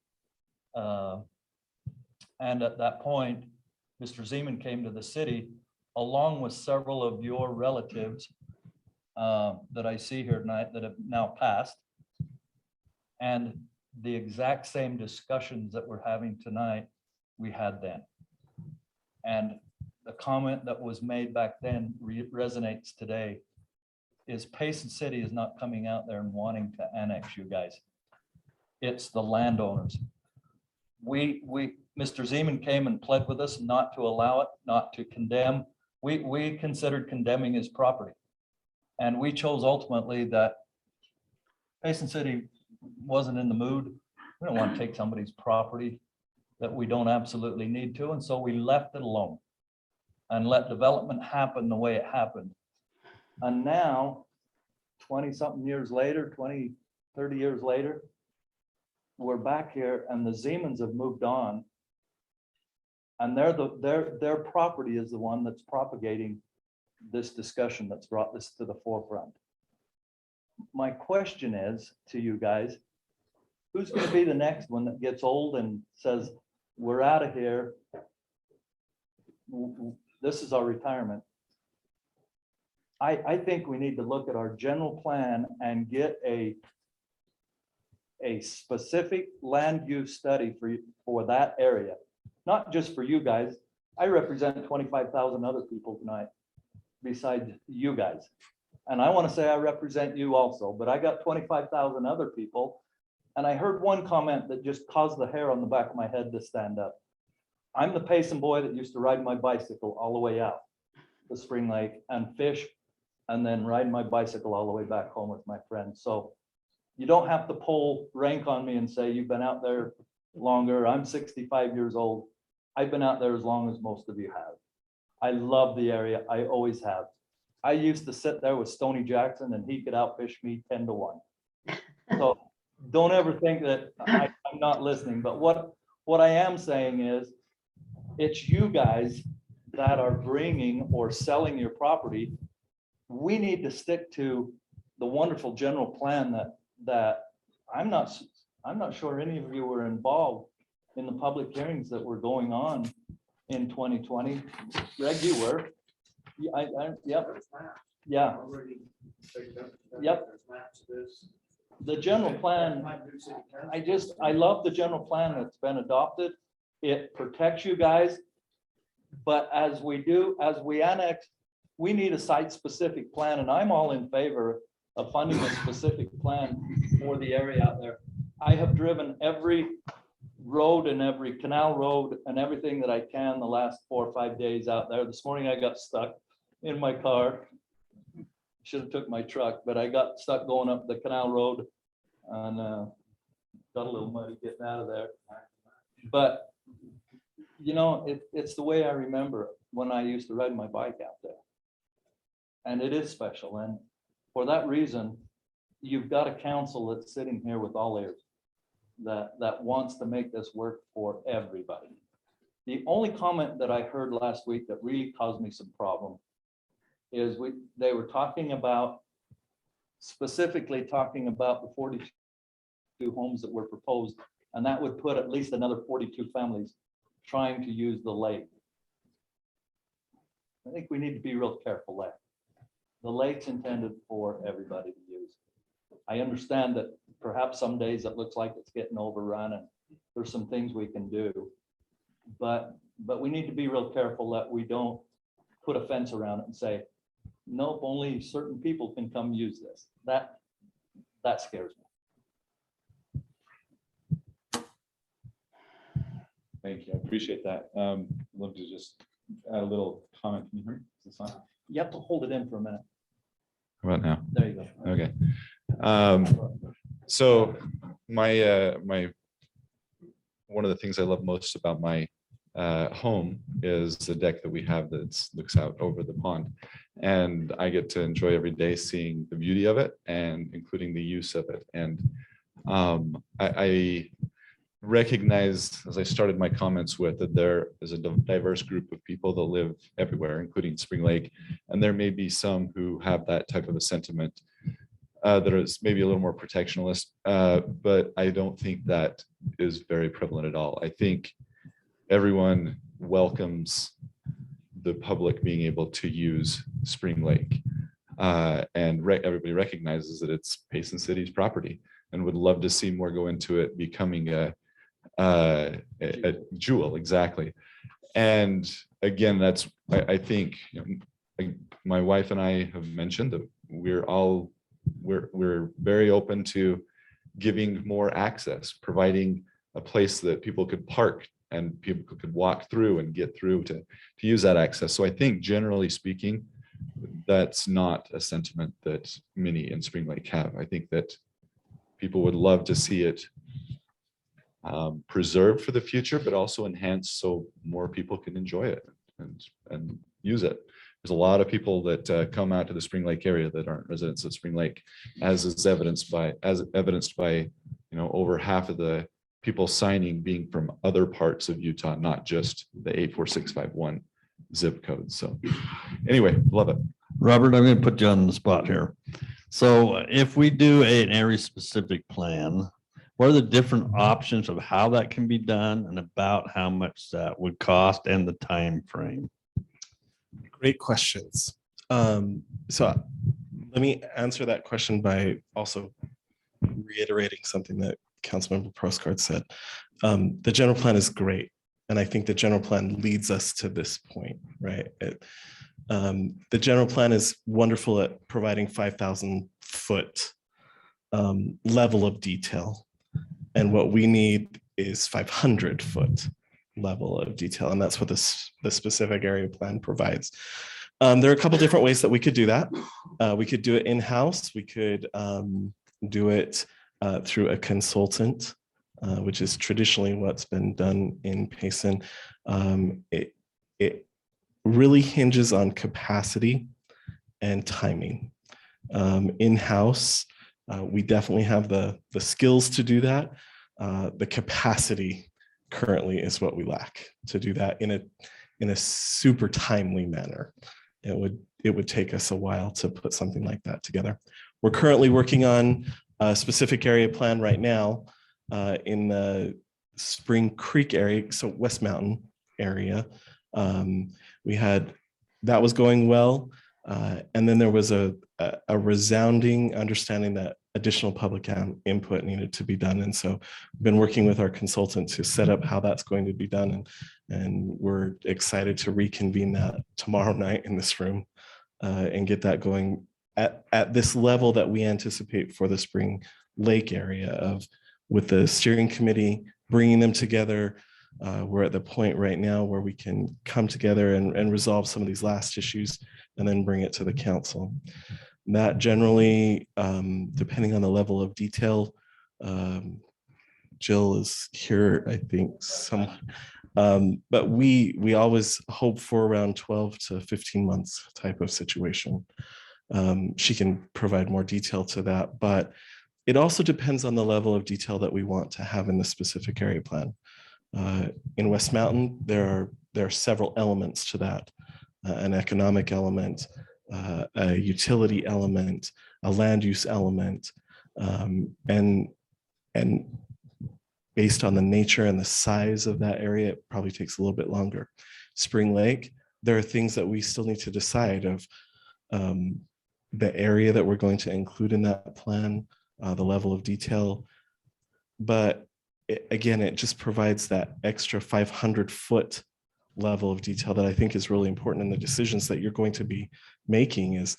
And at that point, Mr. Zeman came to the city along with several of your relatives that I see here tonight that have now passed. And the exact same discussions that we're having tonight, we had then. And the comment that was made back then resonates today, is Payson City is not coming out there and wanting to annex you guys. It's the landowners. Mr. Zeman came and pled with us not to allow it, not to condemn. We considered condemning his property. And we chose ultimately that Payson City wasn't in the mood. We don't want to take somebody's property that we don't absolutely need to. And so we left it alone and let development happen the way it happened. And now, 20 something years later, 20, 30 years later, we're back here and the Zemans have moved on. And their property is the one that's propagating this discussion that's brought this to the forefront. My question is to you guys, who's going to be the next one that gets old and says, we're out of here. This is our retirement. I think we need to look at our general plan and get a specific land use study for that area, not just for you guys. I represent 25,000 other people tonight besides you guys. And I want to say I represent you also, but I got 25,000 other people. And I heard one comment that just caused the hair on the back of my head to stand up. I'm the Payson boy that used to ride my bicycle all the way out to Spring Lake and fish, and then ride my bicycle all the way back home with my friends. So you don't have to pull rank on me and say you've been out there longer. I'm 65 years old. I've been out there as long as most of you have. I love the area. I always have. I used to sit there with Stoney Jackson and he could outfish me 10 to 1. So don't ever think that I'm I'm not listening, but what I am saying is, it's you guys that are bringing or selling your property. We need to stick to the wonderful general plan that I'm not sure any of you were involved in the public hearings that were going on in 2020. Greg, you were. Yep. Yeah. Yep. The general plan, I love the general plan that's been adopted. It protects you guys. But as we annex, we need a site-specific plan, and I'm all in favor of funding a specific plan for the area out there. I have driven every road and every canal road and everything that I can the last 4 or 5 days out there. This morning I got stuck in my car. Should have took my truck, but I got stuck going up the canal road and got a little muddy getting out of there. But you know, it's the way I remember when I used to ride my bike out there. And it is special. And for that reason, you've got a council that's sitting here with all ears that wants to make this work for everybody. The only comment that I heard last week that really caused me some problem is they were specifically talking about the 42 homes that were proposed, and that would put at least another 42 families trying to use the lake. I think we need to be real careful there. The lake's intended for everybody to use. I understand that perhaps some days it looks like it's getting overrun and there's some things we can do, but we need to be real careful that we don't put a fence around it and say, nope, only certain people can come use this. That scares me.
Thank you. I appreciate that. Love to just add a little comment. Can you hear me? Is this on?
You have to hold it in for a minute.
How about now?
There you go.
Okay. So my one of the things I love most about my home is the deck that we have that looks out over the pond, and I get to enjoy every day seeing the beauty of it and including the use of it. And I recognize, as I started my comments with, that there is a diverse group of people that live everywhere, including Spring Lake, and there may be some who have that type of a sentiment that is maybe a little more protectionist, but I don't think that is very prevalent at all. I think everyone welcomes the public being able to use Spring Lake, and everybody recognizes that it's Payson City's property and would love to see more go into it becoming a jewel. Exactly. And again, that's, I think, you know, my wife and I have mentioned that we're very open to giving more access, providing a place that people could park and people could walk through and get through to use that access. So I think generally speaking, that's not a sentiment that many in Spring Lake have. I think that people would love to see it preserved for the future, but also enhanced so more people can enjoy it and use it. There's a lot of people that come out to the Spring Lake area that aren't residents of Spring Lake, as evidenced by, you know, over half of the people signing being from other parts of Utah, not just the 84651 zip code. So anyway, love it.
Robert, I'm going to put you on the spot here. So if we do an area specific plan, what are the different options of how that can be done and about how much that would cost and the time frame?
Great questions. So let me answer that question by also reiterating something that Councilmember Proscard said. The general plan is great, and I think the general plan leads us to this point, right? The general plan is wonderful at providing 5,000 foot level of detail, and what we need is 500 foot level of detail, and that's what the specific area plan provides. There are a couple different ways that we could do that. We could do it in-house. We could do it through a consultant, which is traditionally what's been done in Payson. It really hinges on capacity and timing. In-house, we definitely have the skills to do that. The capacity currently is what we lack to do that in a super timely manner. It would take us a while to put something like that together. We're currently working on a specific area plan right now in the Spring Creek area, so West Mountain area. That was going well. And then there was a resounding understanding that additional public input needed to be done. And so we've been working with our consultant to set up how that's going to be done. And we're excited to reconvene that tomorrow night in this room and get that going at this level that we anticipate for the Spring Lake area with the steering committee, bringing them together. We're at the point right now where we can come together and resolve some of these last issues and then bring it to the council. That generally, depending on the level of detail, Jill is here, I think, but we always hope for around 12 to 15 months type of situation. She can provide more detail to that, but it also depends on the level of detail that we want to have in the specific area plan. In West Mountain, there are several elements to that, an economic element, a utility element, a land use element, and based on the nature and the size of that area, it probably takes a little bit longer. Spring Lake, there are things that we still need to decide of the area that we're going to include in that plan, the level of detail. But again, it just provides that extra 500-foot level of detail that I think is really important in the decisions that you're going to be making as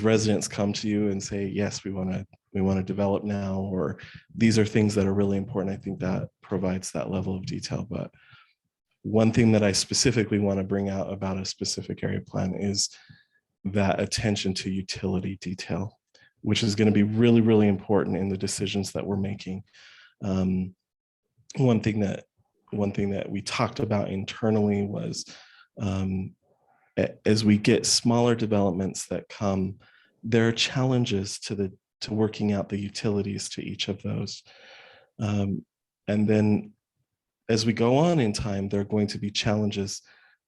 residents come to you and say, yes, we want to develop now, or these are things that are really important. I think that provides that level of detail. But one thing that I specifically want to bring out about a specific area plan is that attention to utility detail, which is going to be really, really important in the decisions that we're making. One thing that we talked about internally was as we get smaller developments that come, there are challenges to working out the utilities to each of those. And then as we go on in time, there are going to be challenges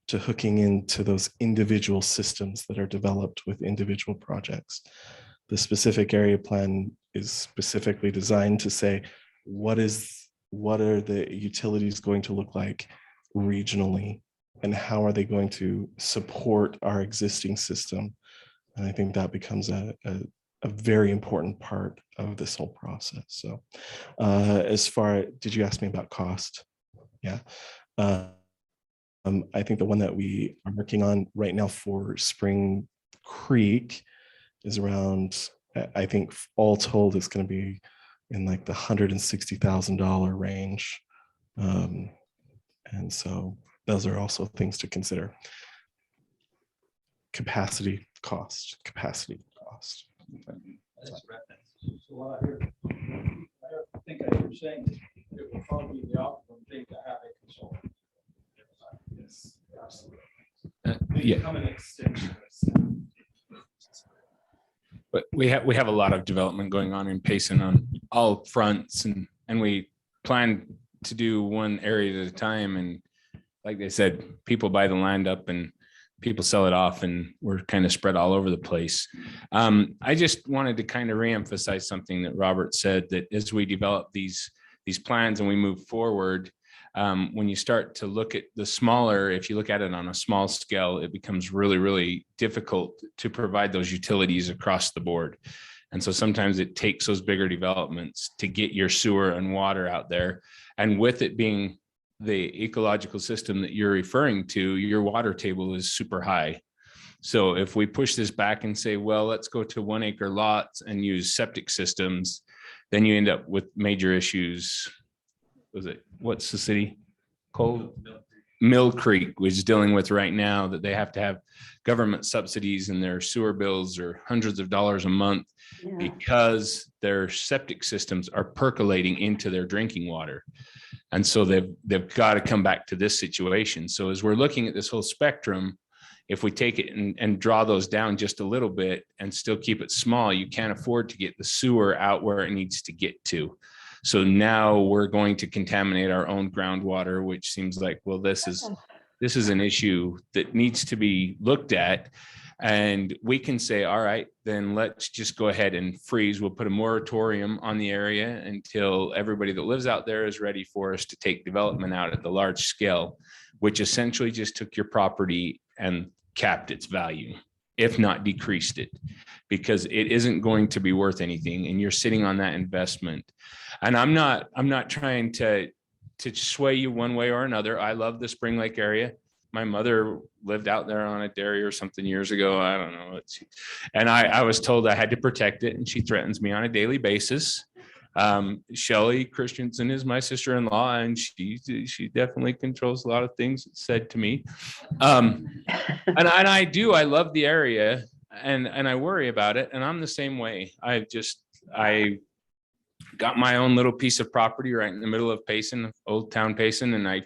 to hooking into those individual systems that are developed with individual projects. The specific area plan is specifically designed to say, what are the utilities going to look like regionally, and how are they going to support our existing system? And I think that becomes a very important part of this whole process. So did you ask me about cost? Yeah. I think the one that we are working on right now for Spring Creek is around, I think all told, it's going to be in like the $160,000 range. And so those are also things to consider. Capacity cost.
I think I hear saying it will probably be the optimum thing to have a consultant. Yes, absolutely.
Yeah.
Become an extension.
But we have a lot of development going on in Payson on all fronts, and we plan to do one area at a time. And like they said, people buy the land up and people sell it off, and we're kind of spread all over the place. I just wanted to kind of reemphasize something that Robert said, that as we develop these plans and we move forward, when you start to look at the smaller, if you look at it on a small scale, it becomes really, really difficult to provide those utilities across the board. And so sometimes it takes those bigger developments to get your sewer and water out there. And with it being the ecological system that you're referring to, your water table is super high. So if we push this back and say, well, let's go to 1 acre lots and use septic systems, then you end up with major issues. What's the city called? Mill Creek, which is dealing with right now, that they have to have government subsidies, and their sewer bills are hundreds of dollars a month because their septic systems are percolating into their drinking water. And so they've got to come back to this situation. So as we're looking at this whole spectrum, if we take it and draw those down just a little bit and still keep it small, you can't afford to get the sewer out where it needs to get to. So now we're going to contaminate our own groundwater, which seems like, well, this is an issue that needs to be looked at. And we can say, all right, then let's just go ahead and freeze. We'll put a moratorium on the area until everybody that lives out there is ready for us to take development out at the large scale, which essentially just took your property and capped its value, if not decreased it, because it isn't going to be worth anything. And you're sitting on that investment. And I'm not trying to sway you one way or another. I love the Spring Lake area. My mother lived out there on a dairy or something years ago. I don't know. And I was told I had to protect it, and she threatens me on a daily basis. Shelley Christensen is my sister-in-law, and she definitely controls a lot of things said to me. And I love the area, and I worry about it. And I'm the same way. I got my own little piece of property right in the middle of Payson, Old Town Payson, and I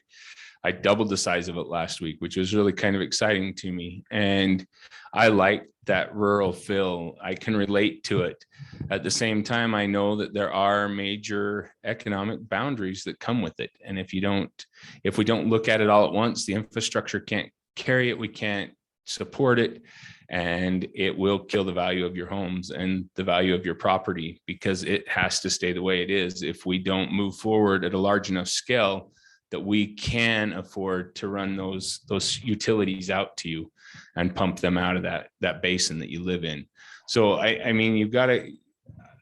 doubled the size of it last week, which was really kind of exciting to me. And I like that rural feel. I can relate to it. At the same time, I know that there are major economic boundaries that come with it. And if we don't look at it all at once, the infrastructure can't carry it. We can't support it. And it will kill the value of your homes and the value of your property, because it has to stay the way it is if we don't move forward at a large enough scale that we can afford to run those utilities out to you and pump them out of that basin that you live in. So I mean, you've got to,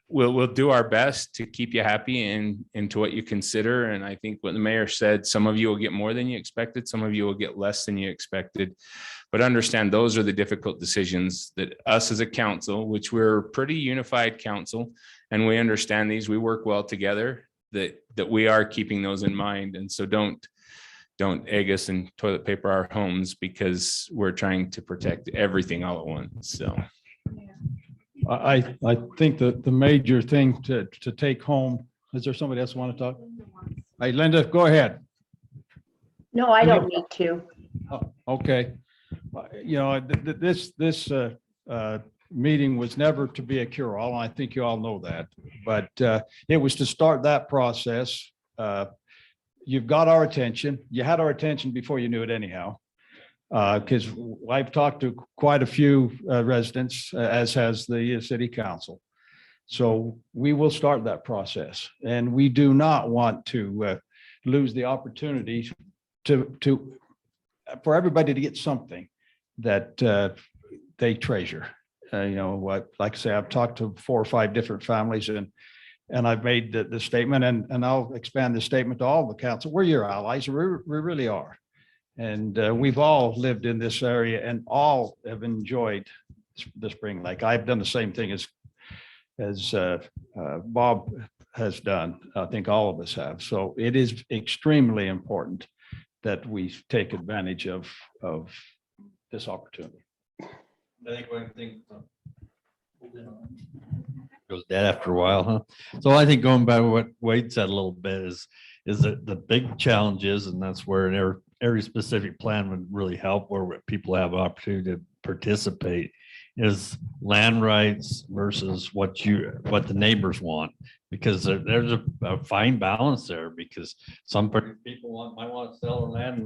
we'll do our best to keep you happy and into what you consider. And I think what the mayor said, some of you will get more than you expected, some of you will get less than you expected. But understand those are the difficult decisions that us as a council, which we're a pretty unified council, and we understand these, we work well together, that we are keeping those in mind. And so don't egg us and toilet paper our homes, because we're trying to protect everything all at once. So
I think that the major thing to take home, is there somebody else want to talk? Hey, Linda, go ahead.
No, I don't need to.
Oh, okay. You know, this meeting was never to be a cure-all. I think you all know that, but it was to start that process. You've got our attention. You had our attention before you knew it anyhow, because I've talked to quite a few residents, as has the city council. So we will start that process, and we do not want to lose the opportunity for everybody to get something that they treasure. You know what, like I say, I've talked to 4 or 5 different families, and I've made the statement, and I'll expand the statement to all the council. We're your allies. We really are. And we've all lived in this area and all have enjoyed the Spring Lake. I've done the same thing as Bob has done. I think all of us have. So it is extremely important that we take advantage of this opportunity.
I think one thing goes dead after a while, huh? So I think going back to what Wade said a little bit is that the big challenge is, and that's where an area specific plan would really help, where people have an opportunity to participate, is land rights versus what the neighbors want, because there's a fine balance there, because some people might want to sell the land and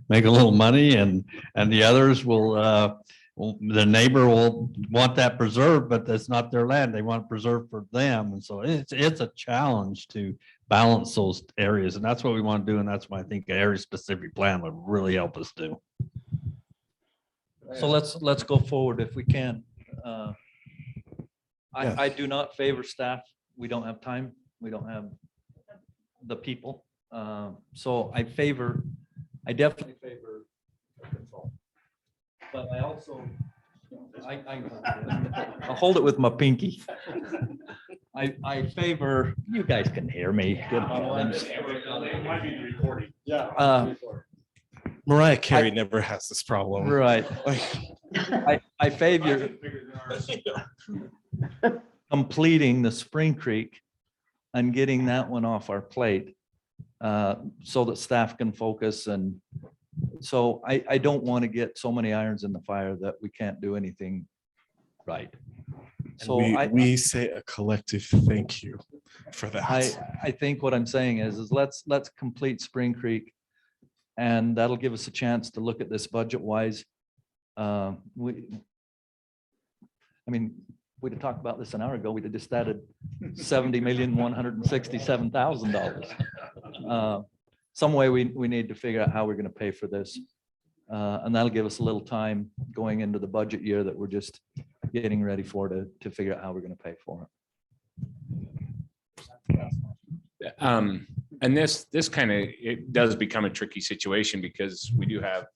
make a little money, and the others will the neighbor will want that preserved, but that's not their land. They want it preserved for them. And so it's a challenge to balance those areas. And that's what we want to do. And that's what I think an area specific plan would really help us do.
So let's go forward if we can. I do not favor staff. We don't have time. We don't have the people. So I definitely favor control. But I also, I'll hold it with my pinky. I favor, you guys can hear me.
Mariah Carey never has this problem.
Right. I favor completing the Spring Creek and getting that one off our plate, so that staff can focus. And so I don't want to get so many irons in the fire that we can't do anything right. So
we say a collective thank you
for that.
I think what I'm saying is let's complete Spring Creek. And that'll give us a chance to look at this budget wise. I mean, we'd have talked about this an hour ago. We'd have just added $70,167,000. Some way we need to figure out how we're going to pay for this. And that'll give us a little time going into the budget year that we're just getting ready for to figure out how we're going to pay for it.
And this kind of, it does become a tricky situation because we do have,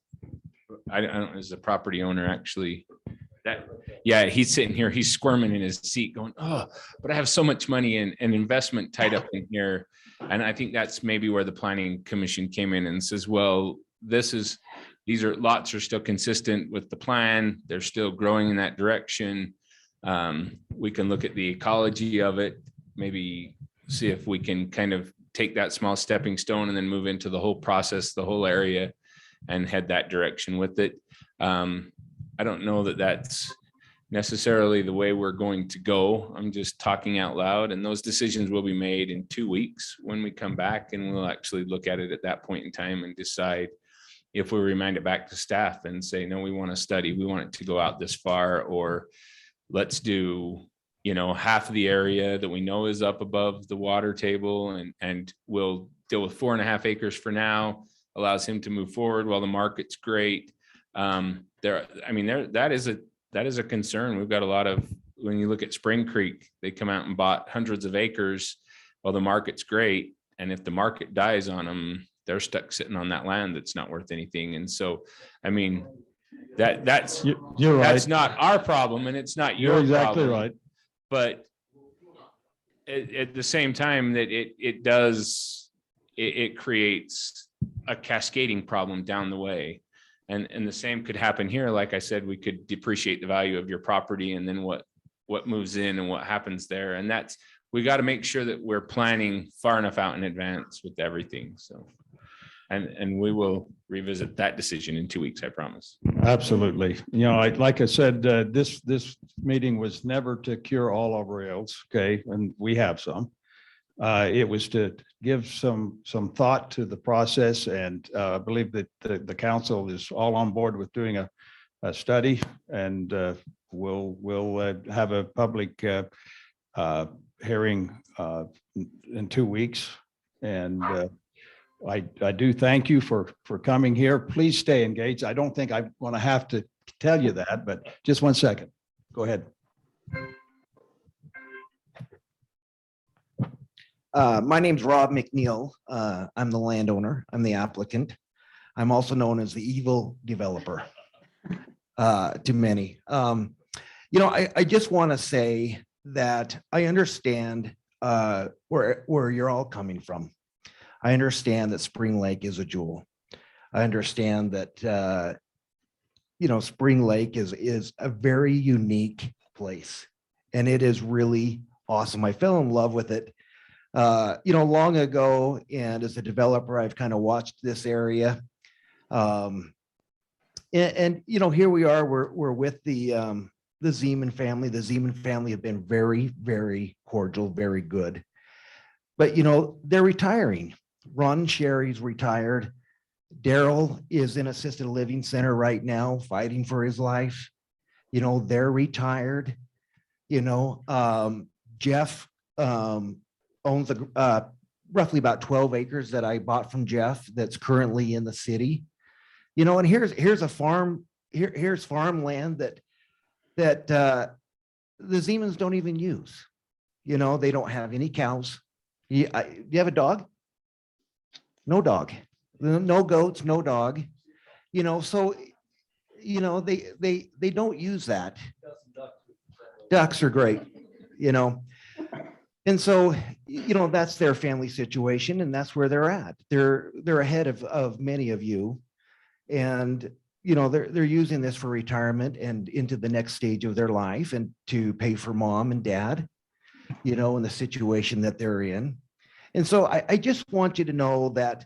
I don't, as a property owner, actually, that, yeah, he's sitting here, he's squirming in his seat going, oh, but I have so much money and investment tied up in here. And I think that's maybe where the planning commission came in and says, well, these lots are still consistent with the plan. They're still growing in that direction. We can look at the ecology of it, maybe see if we can kind of take that small stepping stone and then move into the whole process, the whole area, and head that direction with it. I don't know that that's necessarily the way we're going to go. I'm just talking out loud, and those decisions will be made in 2 weeks when we come back, and we'll actually look at it at that point in time and decide if we remind it back to staff and say, no, we want to study, we want it to go out this far, or let's do, half of the area that we know is up above the water table, and we'll deal with 4.5 acres for now, allows him to move forward while the market's great. That is a concern. We've got a lot of, when you look at Spring Creek, they come out and bought hundreds of acres while the market's great. And if the market dies on them, they're stuck sitting on that land that's not worth anything. And so, that's
You're right.
that's not our problem, and it's not your
You're exactly
problem.
right.
But at the same time that it creates a cascading problem down the way. And the same could happen here. Like I said, we could depreciate the value of your property, and then what moves in and what happens there. And we got to make sure that we're planning far enough out in advance with everything. So, and we will revisit that decision in 2 weeks, I promise.
Absolutely. Like I said, this meeting was never to cure all our ills, okay? And we have some. It was to give some thought to the process, and I believe that the council is all on board with doing a study, and we'll have a public hearing in 2 weeks. And I do thank you for coming here. Please stay engaged. I don't think I'm going to have to tell you that, but just 1 second. Go ahead.
My name's Rob McNeil. I'm the landowner. I'm the applicant. I'm also known as the evil developer to many. I just want to say that I understand where you're all coming from. I understand that Spring Lake is a jewel. I understand that Spring Lake is a very unique place, and it is really awesome. I fell in love with it long ago, and as a developer, I've kind of watched this area. And here we are, we're with the Zeman family. The Zeman family have been very, very cordial, very good. But, they're retiring. Ron Sherry's retired. Daryl is in assisted living center right now, fighting for his life. They're retired. Jeff owns roughly about 12 acres that I bought from Jeff that's currently in the city. And here's a farm, here's farmland that the Zemans don't even use. They don't have any cows. You have a dog? No dog. No goats, no dog. So they don't use that. Ducks are great, And so, that's their family situation, and that's where they're at. They're ahead of many of you. And, they're using this for retirement and into the next stage of their life, and to pay for mom and dad, in the situation that they're in. And so I just want you to know that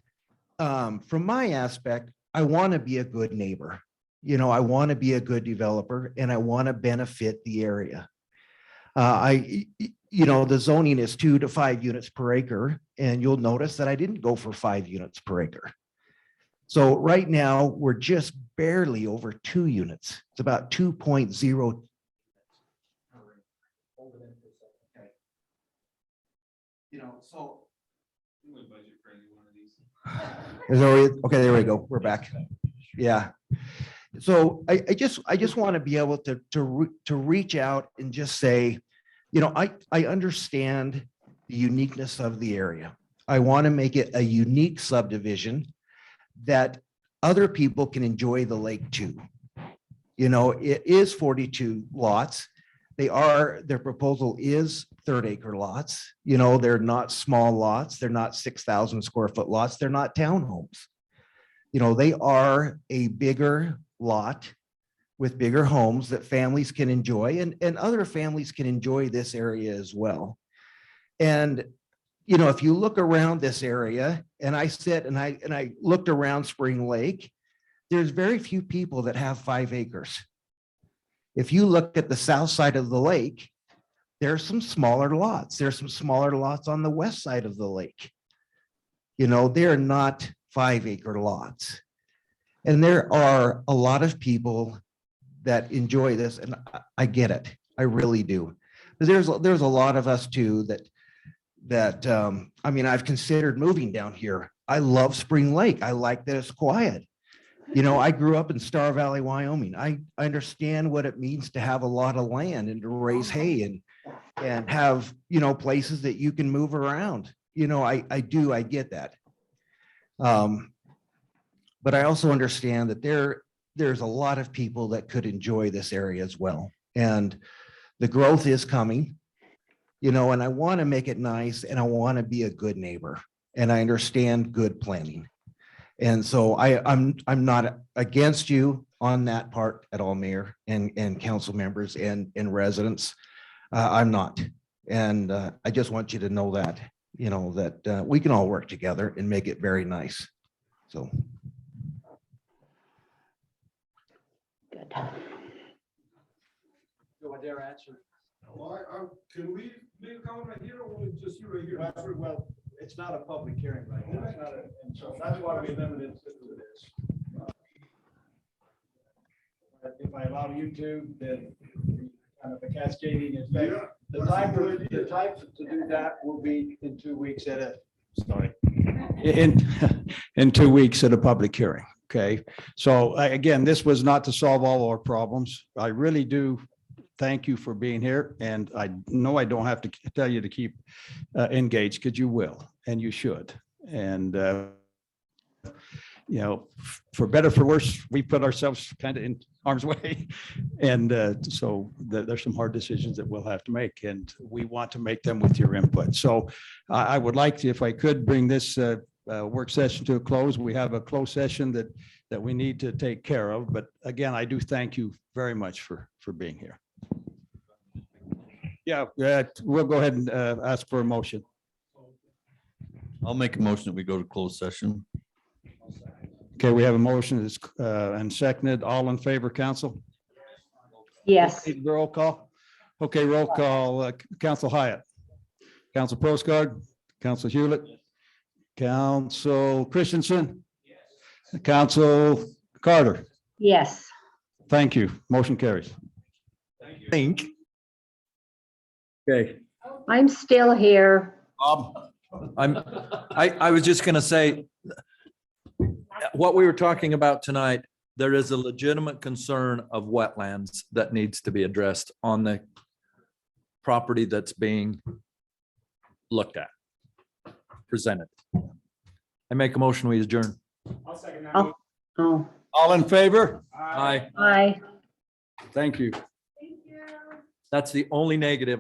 from my aspect, I want to be a good neighbor. I want to be a good developer, and I want to benefit the area. you know, the zoning is 2 to 5 units per acre, and you'll notice that I didn't go for 5 units per acre. So right now, we're just barely over 2 units. It's about 2.0. You know, so. Okay, there we go. We're back. Yeah. So I just want to be able to reach out and just say, you know, I understand the uniqueness of the area. I want to make it a unique subdivision that other people can enjoy the lake too. You know, it is 42 lots. Their proposal is 3rd-acre lots. You know, they're not small lots. They're not 6,000 square foot lots. They're not townhomes. You know, they are a bigger lot with bigger homes that families can enjoy, and other families can enjoy this area as well. And, you know, if you look around this area, and I sit and I looked around Spring Lake, there's very few people that have 5 acres. If you look at the south side of the lake, there's some smaller lots. There's some smaller lots on the west side of the lake. You know, they're not 5-acre lots. And there are a lot of people that enjoy this, and I get it. I really do. But there's a lot of us too that I mean, I've considered moving down here. I love Spring Lake. I like that it's quiet. You know, I grew up in Star Valley, Wyoming. I understand what it means to have a lot of land and to raise hay and have, you know, places that you can move around. You know, I get that. But I also understand that there's a lot of people that could enjoy this area as well. And the growth is coming, you know, and I want to make it nice, and I want to be a good neighbor, and I understand good planning. And so I'm not against you on that part at all, Mayor and council members and residents. I'm not. And I just want you to know that, you know, that we can all work together and make it very nice. So.
Good.
Do I dare answer?
Can we make a comment right here, or just you right here?
Well, it's not a public hearing right now. It's not and so that's why we limited to this. If I allow you to, then kind of a cascading effect. The time to do that will be in 2 weeks at a.
Sorry. In 2 weeks at a public hearing. Okay. So again, this was not to solve all our problems. I really do thank you for being here. And I know I don't have to tell you to keep engaged, because you will, and you should. And, you know, for better, for worse, we put ourselves kind of in harm's way. And so there's some hard decisions that we'll have to make, and we want to make them with your input. So I would like to, if I could, bring this work session to a close. We have a closed session that we need to take care of. But again, I do thank you very much for being here. Yeah, we'll go ahead and ask for a motion.
I'll make a motion that we go to closed session.
Okay, we have a motion that's and seconded. All in favor, council?
Yes.
Roll call. Okay, roll call. Council Hyatt, Council Postcard, Council Hewlett, Council Christensen, Council Carter.
Yes.
Thank you. Motion carries.
Think.
Okay.
I'm still here.
I was just gonna say, what we were talking about tonight, there is a legitimate concern of wetlands that needs to be addressed on the property that's being looked at, presented. I make a motion, we adjourn.
I'll second that.
Oh.
All in favor?
Aye.
Bye.
Thank you.
That's the only negative